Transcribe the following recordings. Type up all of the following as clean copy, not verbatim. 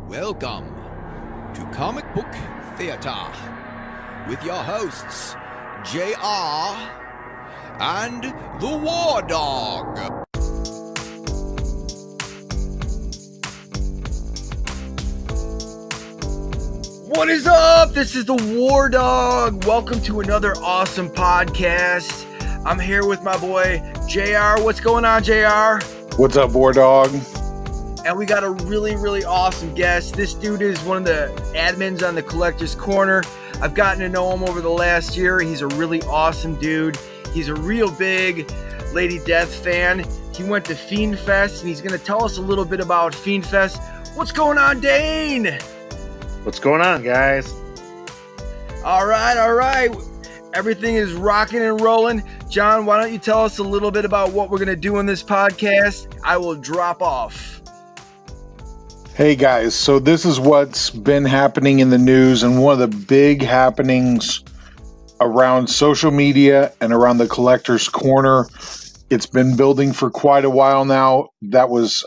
Welcome to Comic Book Theater with your hosts, JR and the War Dog. What is up? This is the War Dog. Welcome to another awesome podcast. I'm here with my boy, JR. What's going on, JR? What's up, War Dog? And we got a really awesome guest. This dude is one of the admins on the Collector's Corner. I've gotten to know him over the last year. He's a really awesome dude. He's a real big Lady Death fan. He went to Fiend Fest, and he's going to tell us a little bit about Fiend Fest. What's going on, Dane? What's going on, guys? All right. Everything is rocking and rolling. John, why don't you tell us a little bit about what we're going to do in this podcast? I will drop off. Hey guys, so this is what's been happening in the news, and one of the big happenings around social media and around the Collector's Corner. It's been building for quite a while now. That was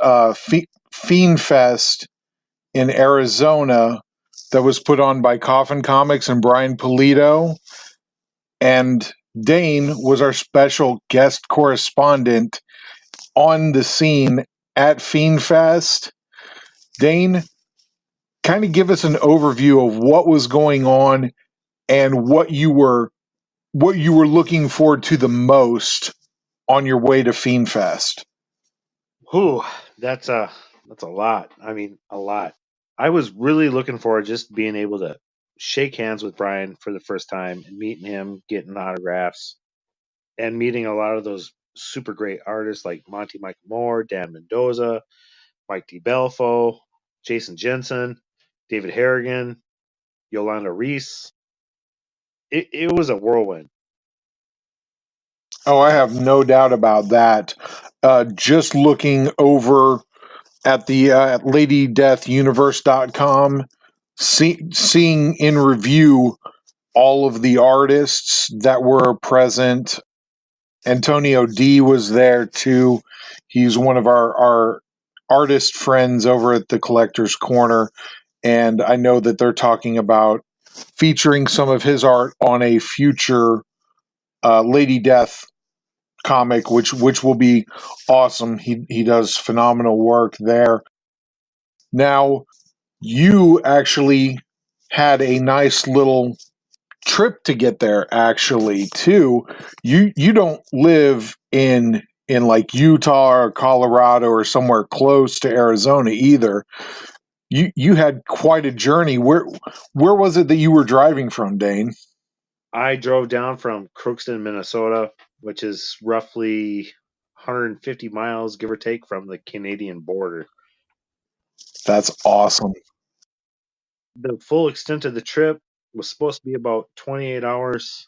Fiend Fest in Arizona that was put on by Coffin Comics and Brian Pulido. And Dane was our special guest correspondent on the scene at Fiend Fest. Dane, kind of give us an overview of what was going on and what you were looking forward to the most on your way to Fiend Fest. Whew, that's a lot. I mean, a lot. I was really looking forward just being able to shake hands with Brian for the first time and meeting him, getting autographs, and meeting a lot of those super great artists like Monty Michael Moore, Dan Mendoza, Mike DiBelfo, Jason Jensen, David Harrigan, Yolanda Reese. It was a whirlwind. Oh, I have no doubt about that. Just looking over at the LadyDeathUniverse.com, seeing in review all of the artists that were present. Antonio D was there too. He's one of our artist friends over at the Collector's Corner, and I know that they're talking about featuring some of his art on a future Lady Death comic, which will be awesome. He does phenomenal work there. Now, you actually had a nice little trip to get there, actually, too. You don't live in like Utah or Colorado or somewhere close to Arizona either. You had quite a journey. Where was it that you were driving from, Dane? I drove down from Crookston, Minnesota, which is roughly 150 miles, give or take, from the Canadian border. That's awesome. The full extent of the trip was supposed to be about 28 hours,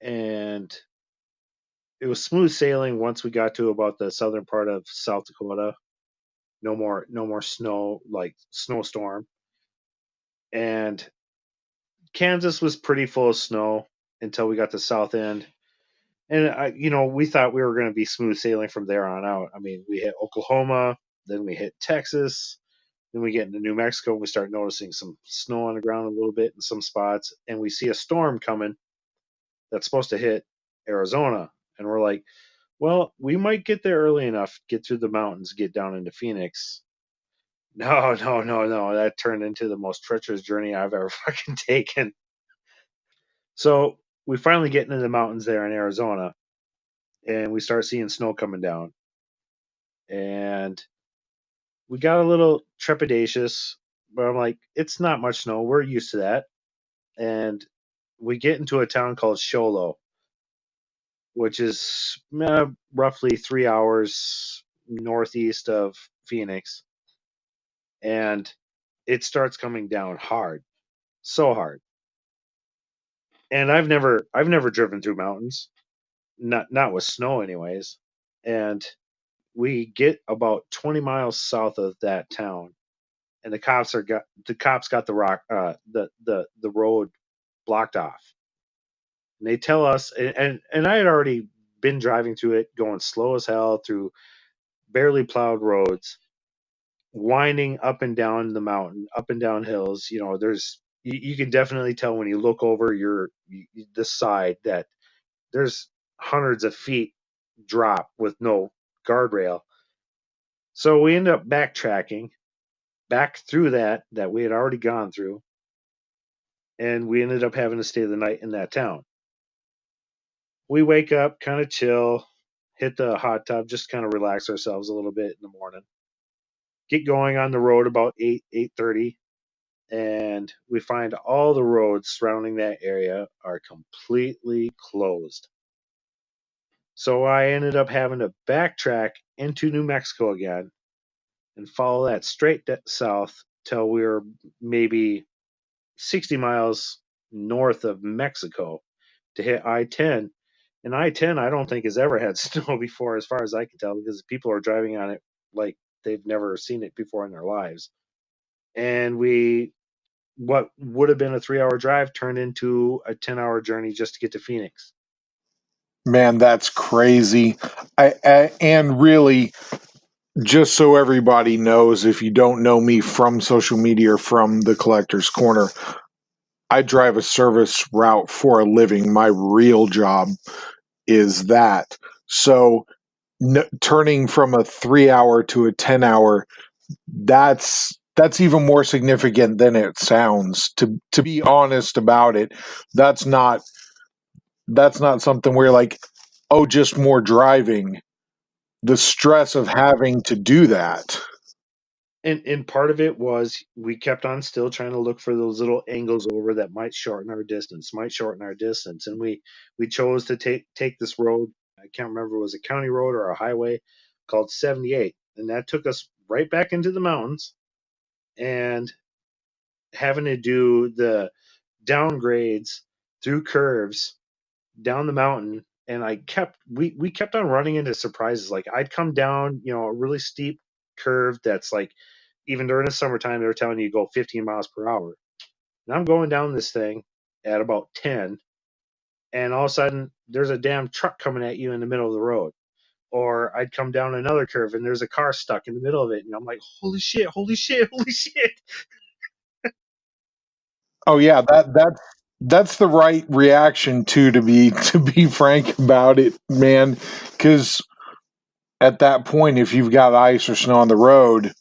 and it was smooth sailing once we got to about the southern part of South Dakota. No more snow, like snowstorm. And Kansas was pretty full of snow until we got to South End. And we thought we were going to be smooth sailing from there on out. I mean, we hit Oklahoma, then we hit Texas, then we get into New Mexico, and we start noticing some snow on the ground a little bit in some spots, and we see a storm coming that's supposed to hit Arizona. And we're like, well, we might get there early enough, get through the mountains, get down into Phoenix. No. That turned into the most treacherous journey I've ever fucking taken. So we finally get into the mountains there in Arizona, and we start seeing snow coming down. And we got a little trepidatious, but I'm like, it's not much snow. We're used to that. And we get into a town called Sholo, which is roughly 3 hours northeast of Phoenix. And it starts coming down hard, so hard. And I've never driven through mountains, not with snow anyways. And we get about 20 miles south of that town, and the cops got the road blocked off. And they tell us, and I had already been driving through it, going slow as hell through barely plowed roads. winding up and down the mountain, up and down hills. You know, you can definitely tell when you look over the side that there's hundreds of feet drop with no guardrail. So we end up backtracking back through that we had already gone through, and we ended up having to stay the night in that town. We wake up, kind of chill, hit the hot tub, just kind of relax ourselves a little bit in the morning. Get going on the road about 8:30, and we find all the roads surrounding that area are completely closed. So I ended up having to backtrack into New Mexico again and follow that straight south till we were maybe 60 miles north of Mexico to hit I-10. And I-10, I don't think has ever had snow before, as far as I can tell, because people are driving on it like they've never seen it before in their lives. And what would have been a 3-hour drive turned into a 10-hour journey just to get to Phoenix. Man, that's crazy. And really, just so everybody knows, if you don't know me from social media or from the Collector's Corner, I drive a service route for a living. My real job is that. So turning from a 3-hour to a 10-hour, that's even more significant than it sounds. To be honest about it, that's not something where you're like, oh, just more driving. The stress of having to do that. And part of it was we kept on still trying to look for those little angles over that might shorten our distance, and we chose to take this road. I can't remember if it was a county road or a highway called 78, and that took us right back into the mountains, and having to do the downgrades through curves down the mountain. And we kept on running into surprises. Like I'd come down, a really steep curve that's like, even during the summertime, they were telling you to go 15 miles per hour. And I'm going down this thing at about 10, and all of a sudden there's a damn truck coming at you in the middle of the road. Or I'd come down another curve and there's a car stuck in the middle of it, and I'm like, holy shit, holy shit, holy shit. Oh yeah, that's the right reaction to be frank about it, man. Because at that point, if you've got ice or snow on the road,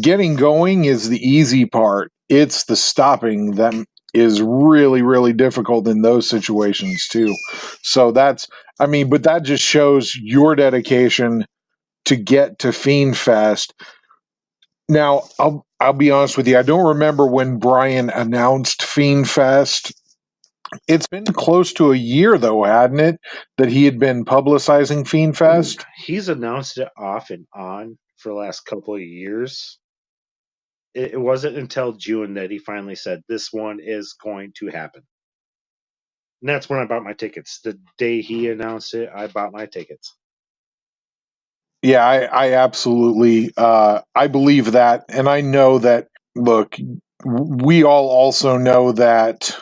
getting going is the easy part. It's the stopping that is really, really difficult in those situations too. So but that just shows your dedication to get to Fiend Fest. Now, I'll be honest with you. I don't remember when Brian announced Fiend Fest. It's been close to a year, though, hadn't it, that he had been publicizing Fiend Fest? He's announced it off and on for the last couple of years. It wasn't until June that he finally said, this one is going to happen. And that's when I bought my tickets. The day he announced it, I bought my tickets. Yeah, I absolutely I believe that, and I know that. Look, we all also know that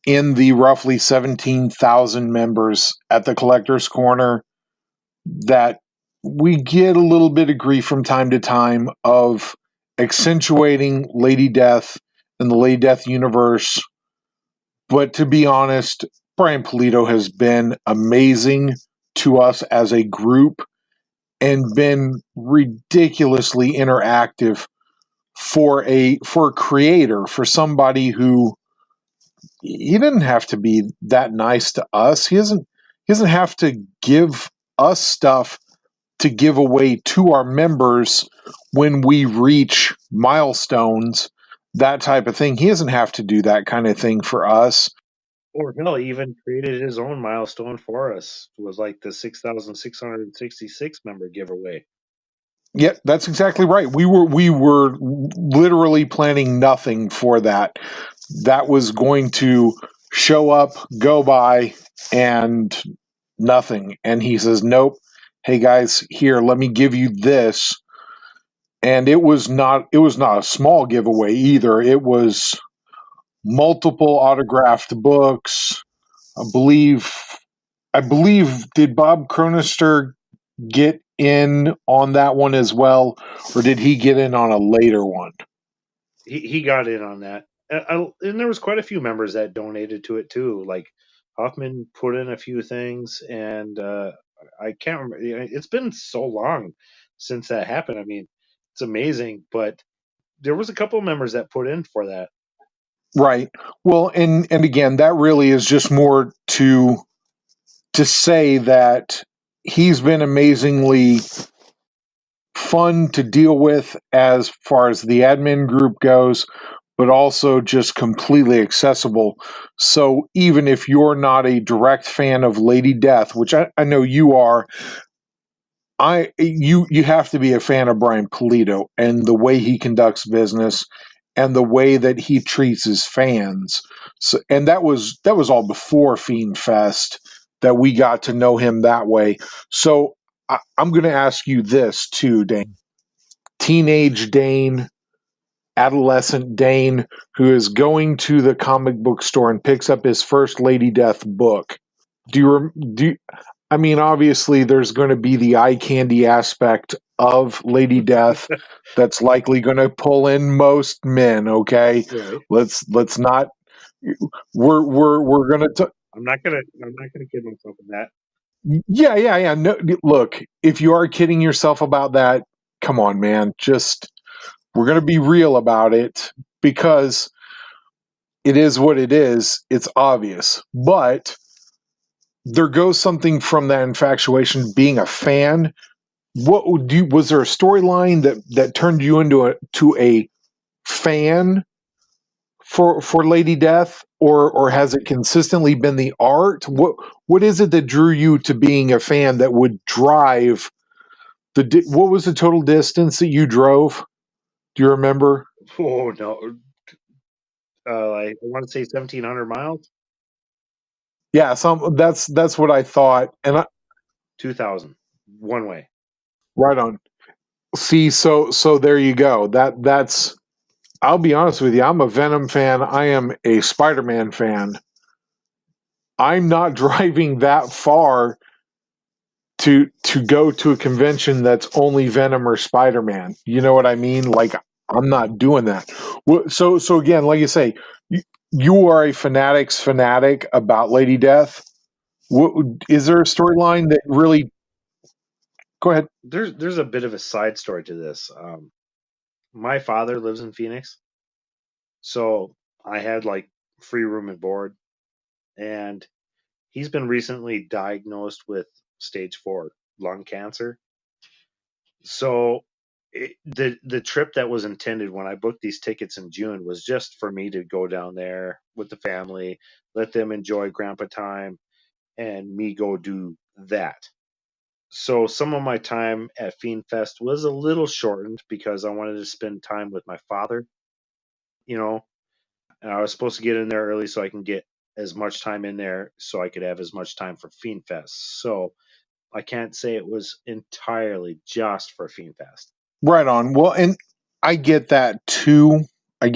in the roughly 17,000 members at the Collector's Corner, that we get a little bit of grief from time to time of accentuating Lady Death and the Lady Death universe. But to be honest, Brian Pulido has been amazing to us as a group and been ridiculously interactive for a creator, for somebody who, he didn't have to be that nice to us. He doesn't have to give us stuff to give away to our members when we reach milestones, that type of thing. He doesn't have to do that kind of thing for us. Or hell, he even created his own milestone for us. It was like the 6,666 member giveaway. Yeah, that's exactly right. We were literally planning nothing for that. That was going to show up, go by, and nothing. And he says, "Nope. Hey guys, here, let me give you this." And it was not a small giveaway either. It was multiple autographed books. I believe did Bob Cronister get in on that one as well, or did he get in on a later one? He got in on that, and there was quite a few members that donated to it too. Like Huffman put in a few things, and I can't remember. It's been so long since that happened. I mean, it's amazing, but there was a couple of members that put in for that. Right. Well, and again, that really is just more to say that he's been amazingly fun to deal with as far as the admin group goes, but also just completely accessible. So even if you're not a direct fan of Lady Death, which I know you are, you have to be a fan of Brian Pulido and the way he conducts business and the way that he treats his fans. So, and that was all before Fiend Fest that we got to know him that way. So I'm going to ask you this too, Dane. Teenage Dane, adolescent Dane, who is going to the comic book store and picks up his first Lady Death book. I mean, obviously, there's going to be the eye candy aspect of Lady Death that's likely going to pull in most men. Okay, Right. let's not. We're going to. I'm not gonna kid myself in that. Yeah. No, look, if you are kidding yourself about that, come on, man. Just we're going to be real about it because it is what it is. It's obvious, but there goes something from that infatuation, being a fan. Was there a storyline that turned you into a fan for Lady Death, or has it consistently been the art? What is it that drew you to being a fan that would drive what was the total distance that you drove? Do you remember? Oh no, I want to say 1,700 miles. Yeah, that's what I thought, and 2,000 one way. right on. See, so there you go. That's. I'll be honest with you. I'm a Venom fan. I am a Spider-Man fan. I'm not driving that far to go to a convention that's only Venom or Spider-Man. You know what I mean? Like I'm not doing that. So again, like you say, you are a fanatic about Lady Death. Is there a storyline that really? Go ahead. There's a bit of a side story to this. My father lives in Phoenix, so I had like free room and board, and he's been recently diagnosed with stage 4 lung cancer. So the trip that was intended when I booked these tickets in June was just for me to go down there with the family, let them enjoy grandpa time, and me go do that. So some of my time at Fiend Fest was a little shortened because I wanted to spend time with my father, you know, and I was supposed to get in there early so I can get as much time in there so I could have as much time for Fiend Fest. So I can't say it was entirely just for Fiend Fest. Right on. Well, and I get that too. I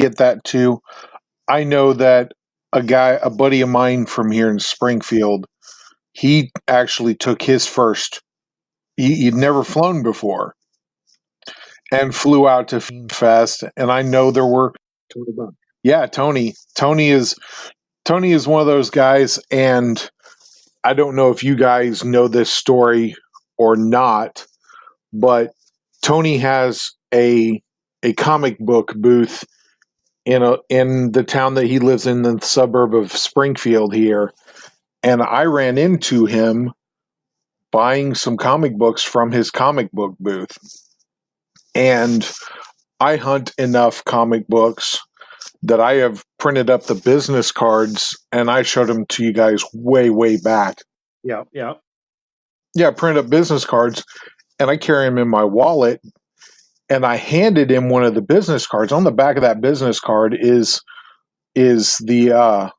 know that a buddy of mine from here in Springfield, he actually took his first. He'd never flown before, and flew out to Fiend Fest. And I know there were, yeah, Tony. Tony is one of those guys, and I don't know if you guys know this story or not, but Tony has a comic book booth in the town that he lives in the suburb of Springfield here, and I ran into him buying some comic books from his comic book booth. And I hunt enough comic books that I have printed up the business cards, and I showed them to you guys way back. Yeah. Yeah, print up business cards, and I carry them in my wallet. And I handed him one of the business cards. On the back of that business card is the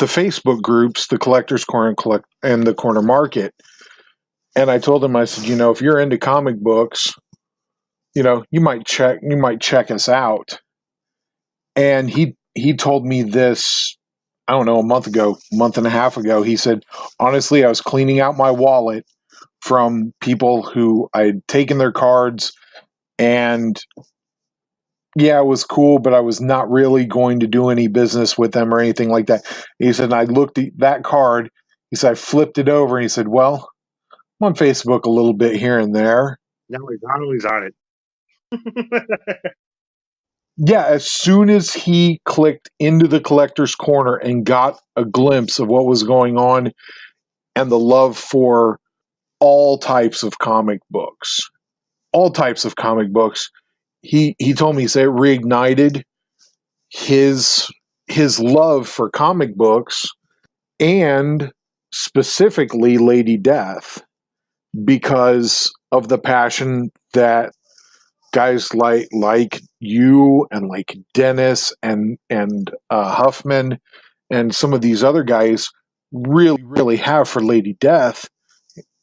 Facebook groups, the Collectors Corner and the Corner Market. And I told him, I said, if you're into comic books, you might check us out. And he told me this, I don't know, a month and a half ago. He said, honestly, I was cleaning out my wallet from people who I'd taken their cards, and yeah, it was cool, but I was not really going to do any business with them or anything like that. He said, and I looked at that card. He said, I flipped it over, and he said, well, I'm on Facebook a little bit here and there. Now he's always on it. Yeah, as soon as he clicked into the collector's corner and got a glimpse of what was going on and the love for all types of comic books, he told me, he said it reignited his love for comic books and specifically Lady Death, because of the passion that guys like you and like Dennis and Huffman and some of these other guys really have for Lady Death.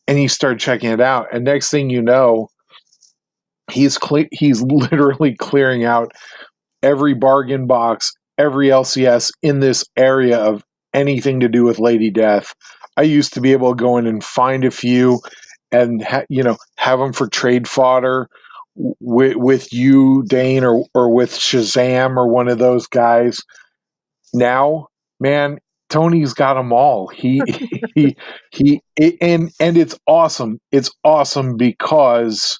And he started checking it out, and next thing you know, he's literally clearing out every bargain box, every LCS in this area of anything to do with Lady Death. I used to be able to go in and find a few and have them for trade fodder with you, Dane, or with Shazam or one of those guys. Now, man, Tony's got them all. And it's awesome. It's awesome because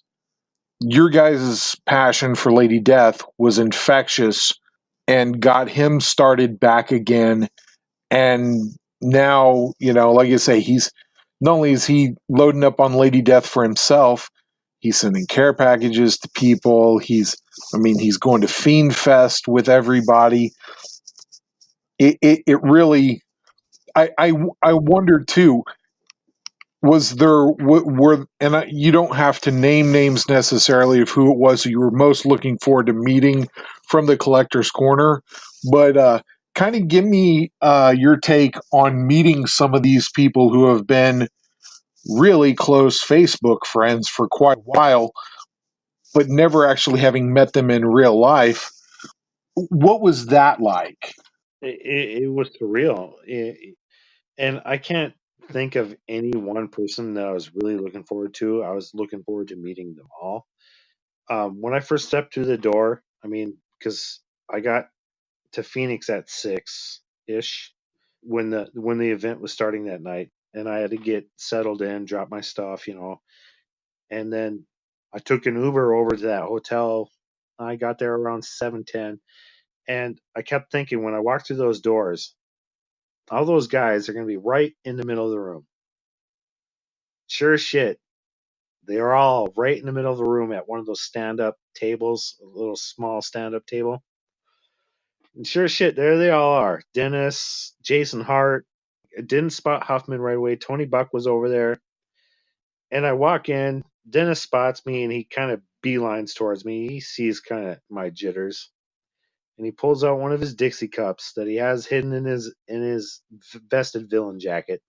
your guys' passion for Lady Death was infectious and got him started back again. And now, like I say, he's not only is he loading up on Lady Death for himself, he's sending care packages to people. He's going to Fiend Fest with everybody. It really, I wondered too, was there you don't have to name names necessarily of who it was you were most looking forward to meeting from the Collector's Corner, but kind of give me your take on meeting some of these people who have been really close Facebook friends for quite a while, but never actually having met them in real life. What was that like? It was surreal. And I can't think of any one person that I was really looking forward to. I was looking forward to meeting them all. When I first stepped through the door, because I got to Phoenix at 6-ish when the event was starting that night, and I had to get settled in, drop my stuff, and then I took an Uber over to that hotel. I got there around 7:10, and I kept thinking when I walked through those doors, all those guys are going to be right in the middle of the room. Sure as shit, they are all right in the middle of the room at one of those stand-up tables, a little small stand-up table. And sure as shit, there they all are. Dennis, Jason Hart. I didn't spot Huffman right away. Tony Buck was over there. And I walk in, Dennis spots me, and he kind of beelines towards me. He sees kind of my jitters. And he pulls out one of his Dixie cups that he has hidden in his vested villain jacket.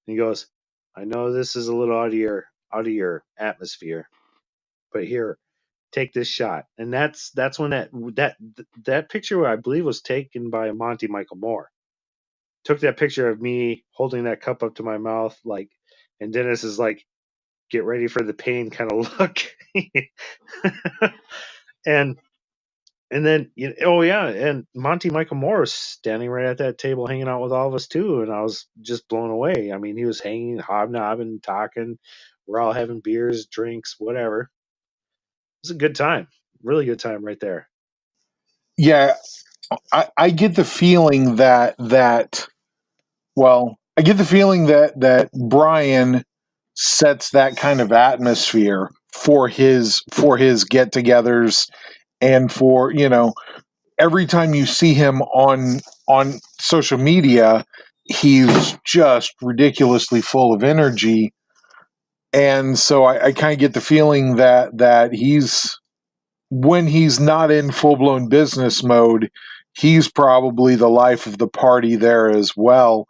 And he goes, I know this is a little out of your atmosphere, but here, take this shot. And that's when that picture, I believe, was taken by Monty Michael Moore. Took that picture of me holding that cup up to my mouth, and Dennis is like, get ready for the pain kind of look. and then and Monty Michael Moore was standing right at that table hanging out with all of us too, and I was just blown away. He was hanging, hobnobbing, talking. We're all having beers, drinks, whatever. It was a good time. Really good time right there. Yeah, I get the feeling that Brian sets that kind of atmosphere for his get-togethers, and for every time you see him on social media, he's just ridiculously full of energy. And so I kind of get the feeling that he's, when he's not in full-blown business mode, he's probably the life of the party there as well.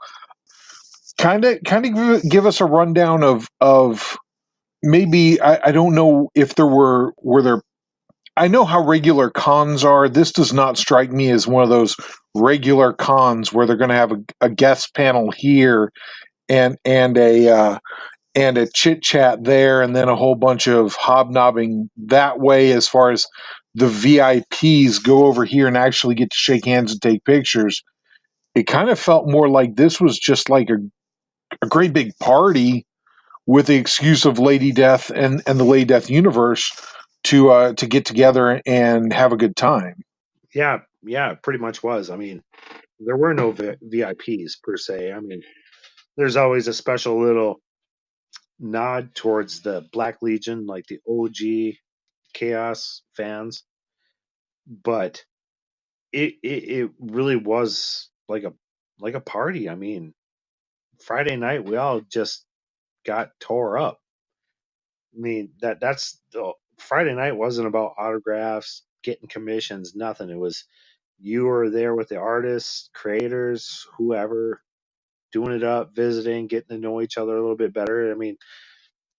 Kind of give us a rundown of maybe, I don't know if were there. I know how regular cons are. This does not strike me as one of those regular cons where they're going to have a guest panel here and and a chit chat there, and then a whole bunch of hobnobbing that way. As far as the VIPs go over here and actually get to shake hands and take pictures, it kind of felt more like this was just like a great big party with the excuse of Lady Death and the Lady Death universe to get together and have a good time. Yeah, it pretty much was. I mean, there were no VIPs per se. I mean, there's always a special little nod towards the Black Legion, like the OG Chaos fans, but it really was like a party. I mean, Friday night we all just got tore up. I mean, that's the Friday night wasn't about autographs, getting commissions, nothing. It was you were there with the artists, creators, whoever, doing it up, visiting, getting to know each other a little bit better. I mean,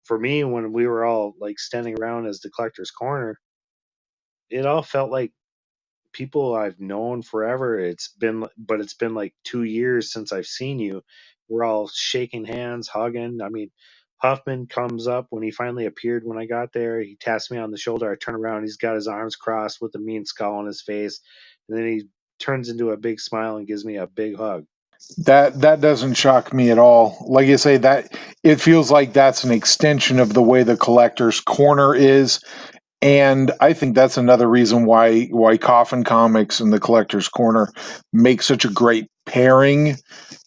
for me, when we were all like standing around as the collector's corner, it all felt like people I've known forever. It's been like 2 years since I've seen you. We're all shaking hands, hugging. I mean, Huffman comes up when he finally appeared when I got there. He taps me on the shoulder. I turn around. He's got his arms crossed with a mean skull on his face. And then he turns into a big smile and gives me a big hug. That doesn't shock me at all. Like I say, that it feels like that's an extension of the way the collector's corner is, and I think that's another reason why Coffin Comics and the collector's corner make such a great pairing,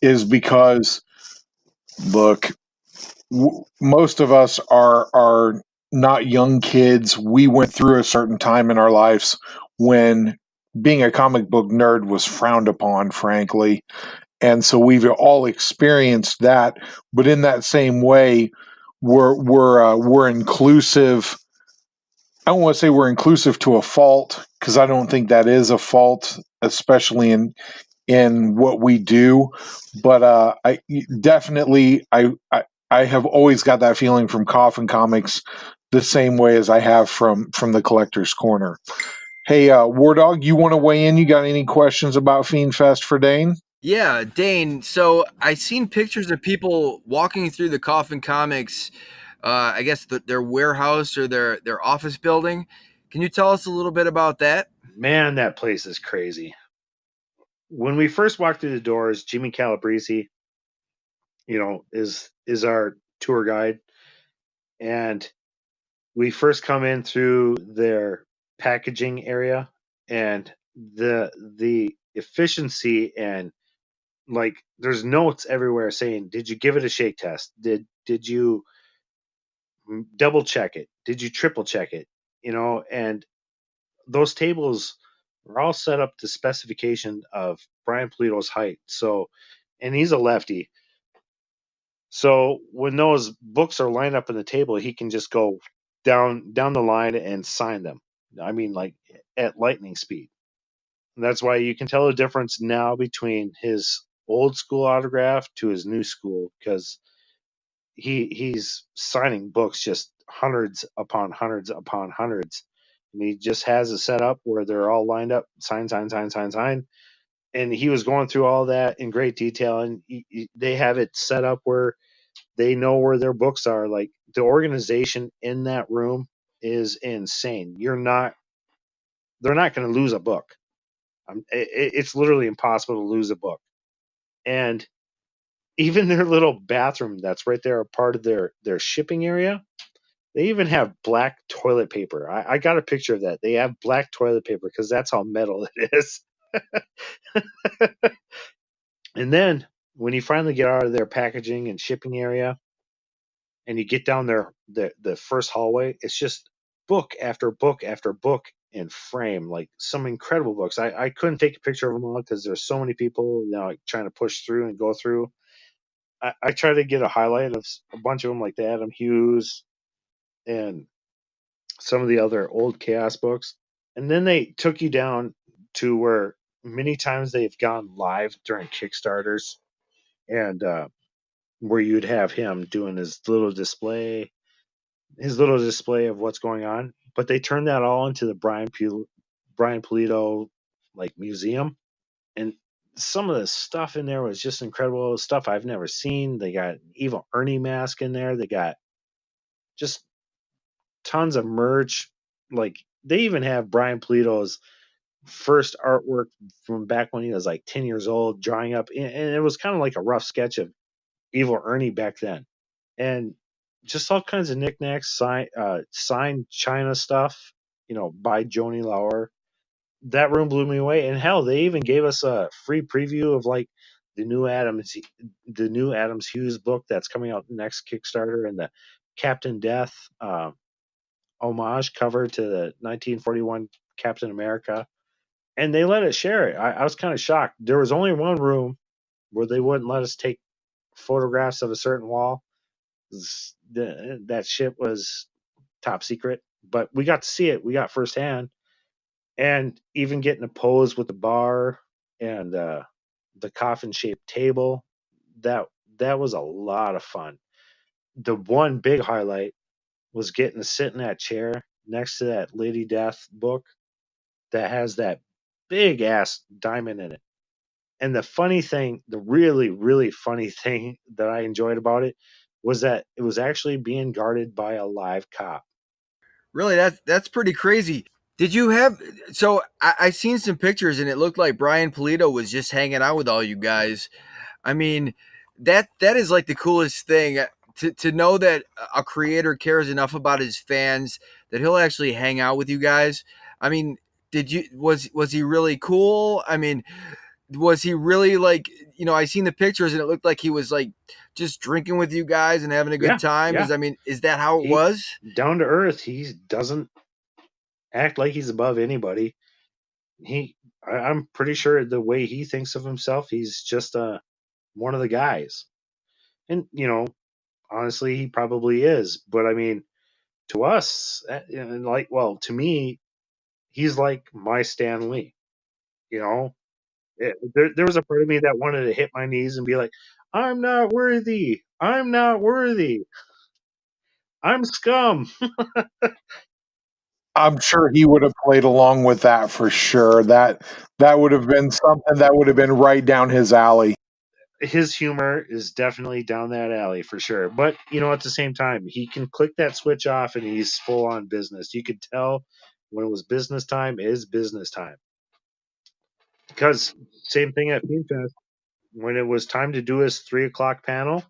is because look, most of us are not young kids. We went through a certain time in our lives when being a comic book nerd was frowned upon, frankly, and so we've all experienced that. But in that same way, we're inclusive. I don't want to say we're inclusive to a fault, because I don't think that is a fault, especially in what we do. But I definitely I have always got that feeling from Coffin Comics, the same way as I have from the Collector's Corner. Hey, War Dog, you want to weigh in? You got any questions about Fiend Fest for Dane? Yeah, Dane. So I seen pictures of people walking through the Coffin Comics. I guess their warehouse or their office building. Can you tell us a little bit about that? Man, that place is crazy. When we first walked through the doors, Jimmy Calabrese, is our tour guide, and we first come in through their packaging area, and the efficiency, and like there's notes everywhere saying, did you give it a shake test, did you double check it, did you triple check it, and those tables are all set up to specification of Brian Polito's height. So, and he's a lefty, so when those books are lined up on the table, he can just go down the line and sign them. I mean, like at lightning speed. And that's why you can tell the difference now between his old school autograph to his new school, because he's signing books just hundreds upon hundreds upon hundreds. And he just has a setup where they're all lined up, sign, sign, sign, sign, sign. And he was going through all that in great detail, and they have it set up where they know where their books are. Like the organization in that room is insane. They're not going to lose a book. It's literally impossible to lose a book. And even their little bathroom that's right there, a part of their shipping area, they even have black toilet paper. I got a picture of that. They have black toilet paper because that's how metal it is. And then when you finally get out of their packaging and shipping area, and you get down there, the first hallway, it's just book after book after book in frame, like some incredible books. I couldn't take a picture of them all because there's so many people, like, trying to push through and go through. I try to get a highlight of a bunch of them, like the Adam Hughes and some of the other old Chaos books. And then they took you down to where many times they've gone live during Kickstarters, and where you'd have him doing his little display of what's going on. But they turned that all into the Brian Polito like museum, and some of the stuff in there was just incredible. Stuff I've never seen. They got Evil Ernie mask in there. They got just tons of merch. Like they even have Brian Polito's first artwork from back when he was like 10 years old, drawing up, and it was kind of like a rough sketch of Evil Ernie back then, and just all kinds of knickknacks, signed China stuff, by Joni Lauer. That room blew me away, and hell, they even gave us a free preview of like the new Adams Hughes book that's coming out next Kickstarter, and the Captain Death homage cover to the 1941 Captain America, and they let us share it. I was kind of shocked. There was only one room where they wouldn't let us take photographs of a certain wall. That shit was top secret, but we got to see it. We got firsthand, and even getting a pose with the bar and the coffin shaped table. That that was a lot of fun. The one big highlight was getting to sit in that chair next to that Lady Death book that has that big ass diamond in it. And the funny thing, the really, really funny thing that I enjoyed about it was that it was actually being guarded by a live cop. Really, that's pretty crazy. Did you have so I seen some pictures and it looked like Brian Polito was just hanging out with all you guys. I mean, that is like the coolest thing to know that a creator cares enough about his fans that he'll actually hang out with you guys. I mean, was he really cool? I mean, was he really like, I seen the pictures and it looked like he was like just drinking with you guys and having a good Yeah, time. yeah. Is that how it He was? down to earth. He doesn't act like he's above anybody. I'm pretty sure the way he thinks of himself, he's just one of the guys. And honestly, he probably is. But I mean, to us, and like, well, to me, he's like my Stan Lee. You know, there was a part of me that wanted to hit my knees and be like, "I'm not worthy. I'm not worthy. I'm scum." I'm sure he would have played along with that for sure. That would have been something that would have been right down his alley. His humor is definitely down that alley for sure. But at the same time, he can click that switch off and he's full on business. You could tell when it was business time is business time. Because same thing at Fiend Fest, when it was time to do his 3 o'clock panel,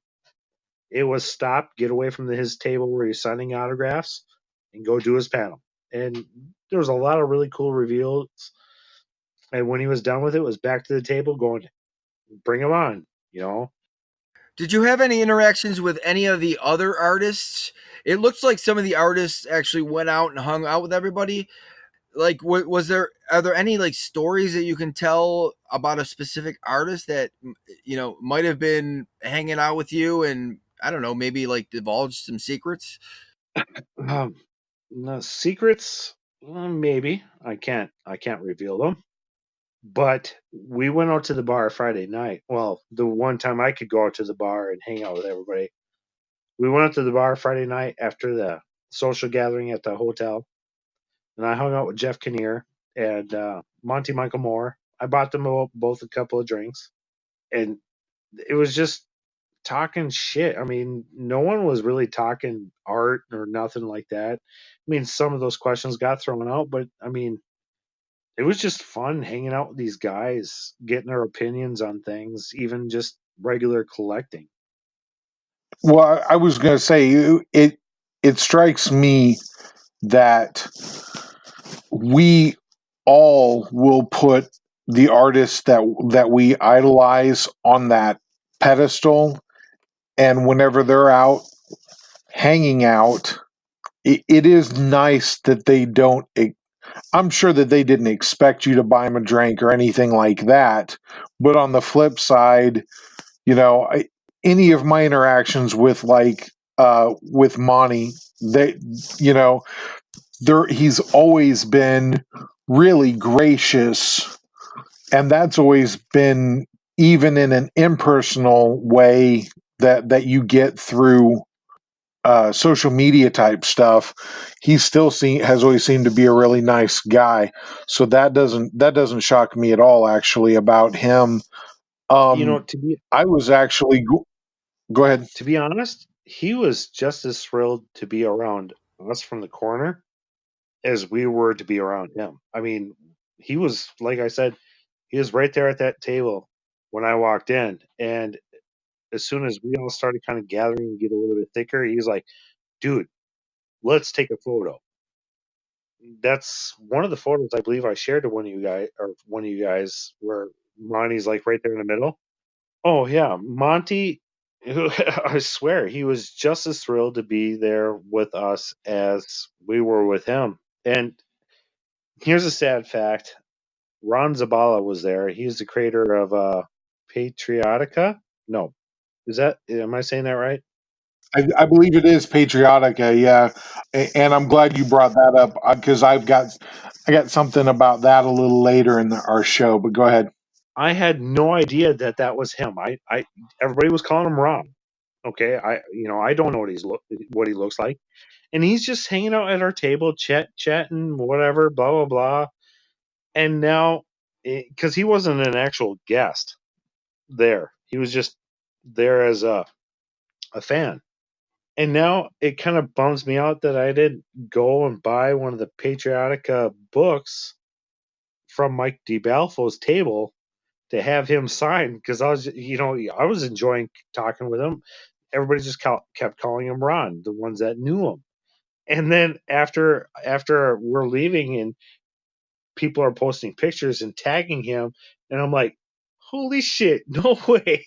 it was stop, get away from his table where he's signing autographs, and go do his panel. And there was a lot of really cool reveals. And when he was done with it, was back to the table going, bring him on. Did you have any interactions with any of the other artists? It looks like some of the artists actually went out and hung out with everybody. Like, are there any like stories that you can tell about a specific artist that might have been hanging out with you and I don't know, maybe like divulged some secrets? Um, no secrets, maybe I can't reveal them. But we went out to the bar Friday night. Well, the one time I could go out to the bar and hang out with everybody, we went out to the bar Friday night after the social gathering at the hotel, and I hung out with Jeff Kinnear and Monty Michael Moore. I bought them both a couple of drinks, and it was just talking shit. I mean, no one was really talking art or nothing like that. I mean, some of those questions got thrown out, but I mean, it was just fun hanging out with these guys, getting their opinions on things, even just regular collecting. Well, I was going to say it strikes me that we all will put the artists that we idolize on that pedestal, and whenever they're out hanging out, it is nice that they don't. I'm sure that they didn't expect you to buy them a drink or anything like that. But on the flip side, any of my interactions with with Monty, they you know he's always been really gracious, and that's always been, even in an impersonal way, that you get through social media type stuff, he still has always seemed to be a really nice guy. So that doesn't shock me at all, actually, about him. To be I was actually go ahead. to be honest, he was just as thrilled to be around us from the corner as we were to be around him. I mean, he was, like I said, he was right there at that table when I walked in, and as soon as we all started kind of gathering and get a little bit thicker, he's like, "Dude, let's take a photo." That's one of the photos I believe I shared to one of you guys, where Monty's like right there in the middle. Oh yeah, Monty. I swear he was just as thrilled to be there with us as we were with him. And here's a sad fact: Ron Zabala was there. He's the creator of Patriotica. No, am I saying that right? I believe it is Patriotica, yeah, and I'm glad you brought that up because I got something about that a little later in our show. But go ahead. I had no idea that that was him. I everybody was calling him Ron. Okay, I don't know what he looks like, and he's just hanging out at our table, chatting, whatever, blah blah blah. And now, because he wasn't an actual guest there, he was just there as a fan. And now it kind of bums me out that I didn't go and buy one of the Patriotica books from Mike DiBalfo's table to have him sign, because I was enjoying talking with him. Everybody just kept calling him Ron, the ones that knew him. And then after we're leaving and people are posting pictures and tagging him, and I'm like, holy shit, no way.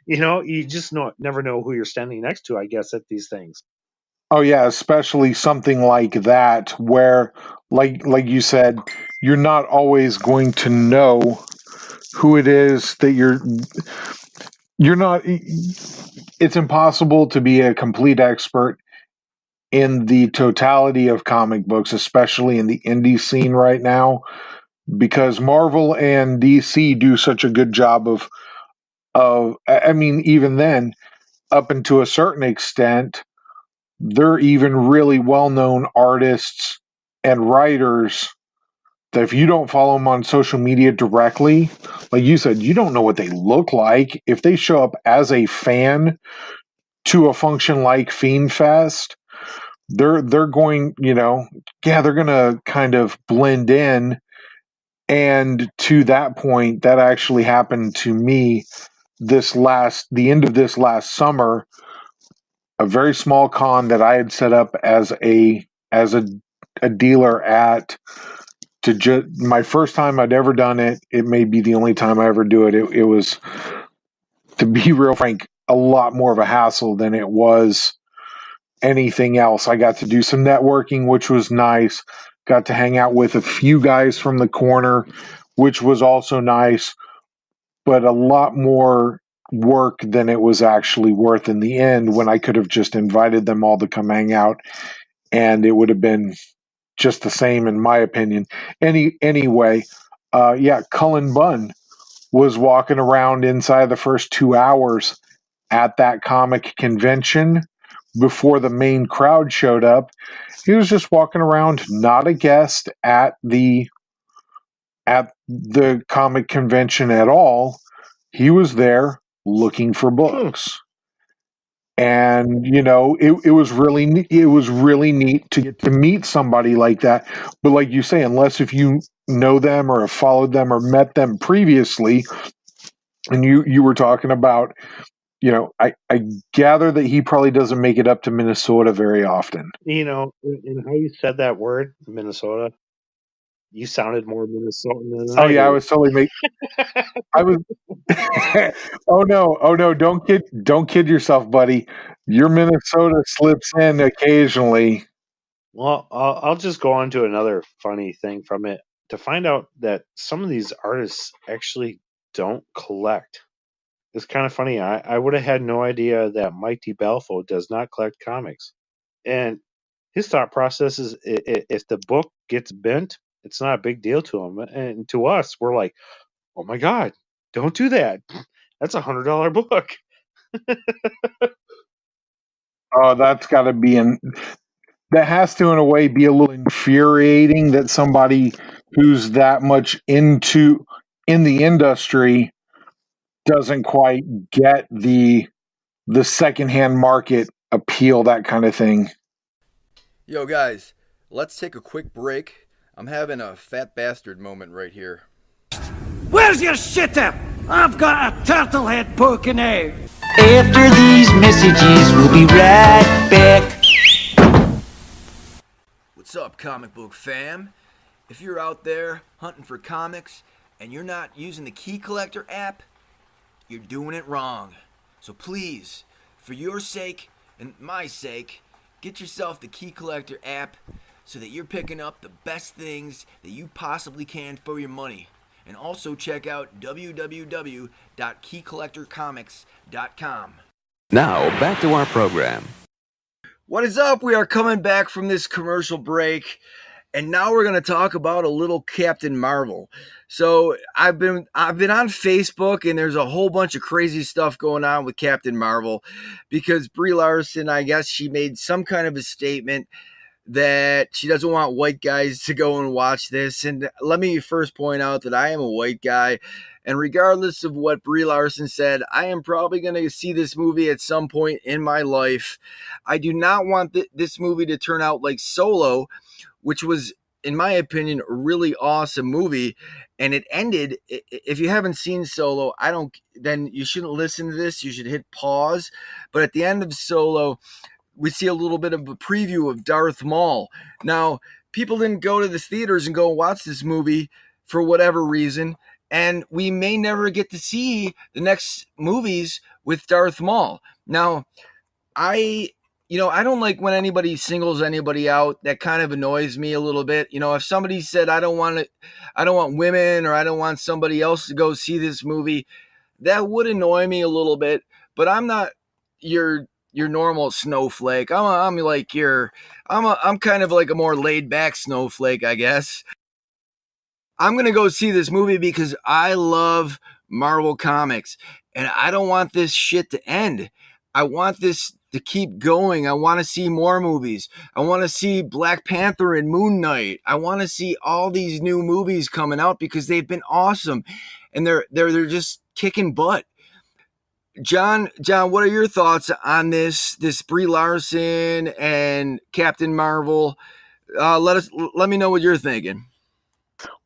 You just never know who you're standing next to, I guess, at these things. Oh yeah, especially something like that where, like you said, you're not always going to know who it is that you're not. It's impossible to be a complete expert in the totality of comic books, especially in the indie scene right now, because Marvel and DC do such a good job of. I mean, even then, up into a certain extent, they're even really well-known artists and writers that if you don't follow them on social media directly, like you said, you don't know what they look like. If they show up as a fan to a function like Fiend Fest, they're going, they're gonna kind of blend in. And to that point, that actually happened to me the end of this last summer, a very small con that I had set up as a dealer at my first time I'd ever done it. It may be the only time I ever do it. It was, to be real frank, a lot more of a hassle than it was anything else. I got to do some networking, which was nice. Got to hang out with a few guys from the corner, which was also nice, but a lot more work than it was actually worth in the end, when I could have just invited them all to come hang out and it would have been just the same, in my opinion. Anyway, yeah, Cullen Bunn was walking around inside the first 2 hours at that comic convention before the main crowd showed up. He was just walking around, not a guest at the comic convention at all. He was there looking for books. And it was really neat. It was really neat to get to meet somebody like that. But like you say, unless if you know them or have followed them or met them previously, and you were talking about, I gather that he probably doesn't make it up to Minnesota very often. And how you said that word, Minnesota, you sounded more Minnesotan than Oh I yeah, I do. was totally I was. Oh no! Oh no! Don't kid yourself, buddy. Your Minnesota slips in occasionally. Well, I'll just go on to another funny thing from it, to find out that some of these artists actually don't collect. It's kind of funny. I would have had no idea that Mike DiBelfo does not collect comics. And his thought process is, if the book gets bent, it's not a big deal to him. And to us, we're like, oh my God, don't do that. That's $100 book. Oh, that's got to be that has to, in a way, be a little infuriating that somebody who's that much in the industry doesn't quite get the secondhand market appeal, that kind of thing. Yo, guys, let's take a quick break. I'm having a fat bastard moment right here. Where's your shitter? I've got a turtle head poking out. After these messages, we'll be right back. What's up, comic book fam? If you're out there hunting for comics and you're not using the Key Collector app, you're doing it wrong. So please, for your sake and my sake, get yourself the Key Collector app so that you're picking up the best things that you possibly can for your money. And also check out www.keycollectorcomics.com. Now, back to our program. What is up? We are coming back from this commercial break, and now we're going to talk about a little Captain Marvel. So I've been on Facebook, and there's a whole bunch of crazy stuff going on with Captain Marvel because Brie Larson, I guess she made some kind of a statement that she doesn't want white guys to go and watch this. And let me first point out that I am a white guy, and regardless of what Brie Larson said, I am probably going to see this movie at some point in my life. I do not want this movie to turn out like Solo, which was, in my opinion, a really awesome movie. And it ended, if you haven't seen Solo, then you shouldn't listen to this. You should hit pause. But at the end of Solo, we see a little bit of a preview of Darth Maul. Now, people didn't go to the theaters and go watch this movie for whatever reason, and we may never get to see the next movies with Darth Maul. Now, I don't like when anybody singles anybody out. That kind of annoys me a little bit. If somebody said I don't want women, or I don't want somebody else to go see this movie, that would annoy me a little bit. But I'm not your normal snowflake. I'm kind of like a more laid back snowflake, I guess. I'm going to go see this movie because I love Marvel Comics, and I don't want this shit to end. I want this to keep going. I want to see more movies. I want to see Black Panther and Moon Knight. I want to see all these new movies coming out because they've been awesome, and they're just kicking butt. John, what are your thoughts on this Brie Larson and Captain Marvel? Let me know what you're thinking.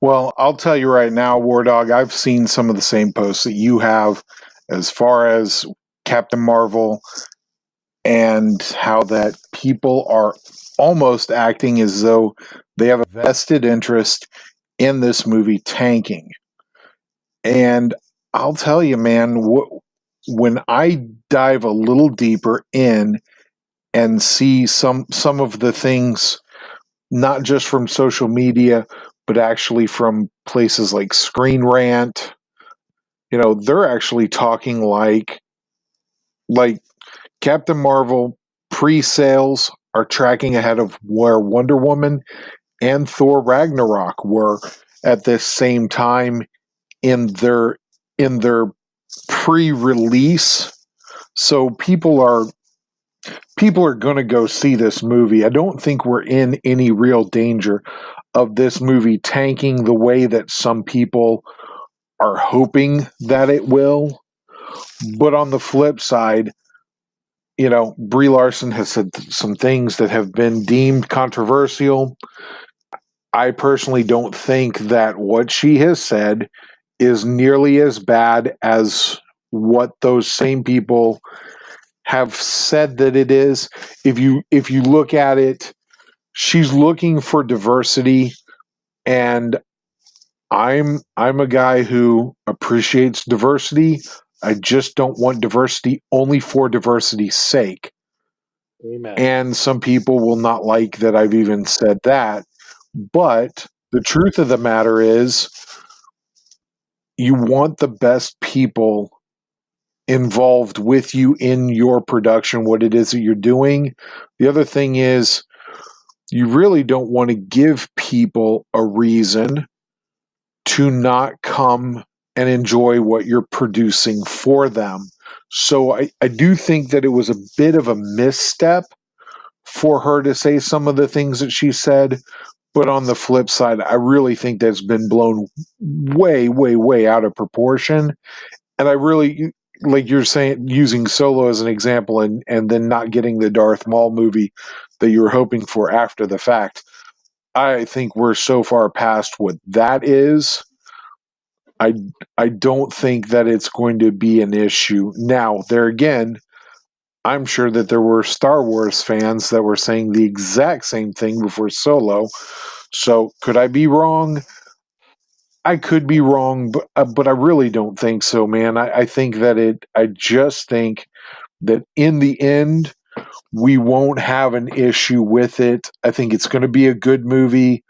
Well, I'll tell you right now, War Dog, I've seen some of the same posts that you have as far as Captain Marvel, and how that people are almost acting as though they have a vested interest in this movie tanking. And I'll tell you, man, when I dive a little deeper in and see some of the things, not just from social media, but actually from places like Screen Rant, they're actually talking like Captain Marvel pre-sales are tracking ahead of where Wonder Woman and Thor Ragnarok were at this same time in their pre-release. So people are going to go see this movie. I don't think we're in any real danger of this movie tanking the way that some people are hoping that it will. But on the flip side, Brie Larson has said some things that have been deemed controversial. I personally don't think that what she has said is nearly as bad as what those same people have said that it is. If you look at it, she's looking for diversity, and I'm a guy who appreciates diversity. I just don't want diversity only for diversity's sake. Amen. And some people will not like that I've even said that. But the truth of the matter is, you want the best people involved with you in your production, what it is that you're doing. The other thing is, you really don't want to give people a reason to not come and enjoy what you're producing for them. So I do think that it was a bit of a misstep for her to say some of the things that she said. But on the flip side, I really think that's been blown way, way, way out of proportion. And I really, like you're saying, using Solo as an example and then not getting the Darth Maul movie that you were hoping for after the fact. I think we're so far past what that is. I I don't think that it's going to be an issue. Now, there again, I'm sure that there were Star Wars fans that were saying the exact same thing before Solo. So, could I be wrong? I could be wrong, but I really don't think so, man. I think that I just think that in the end, we won't have an issue with it. I think it's going to be a good movie,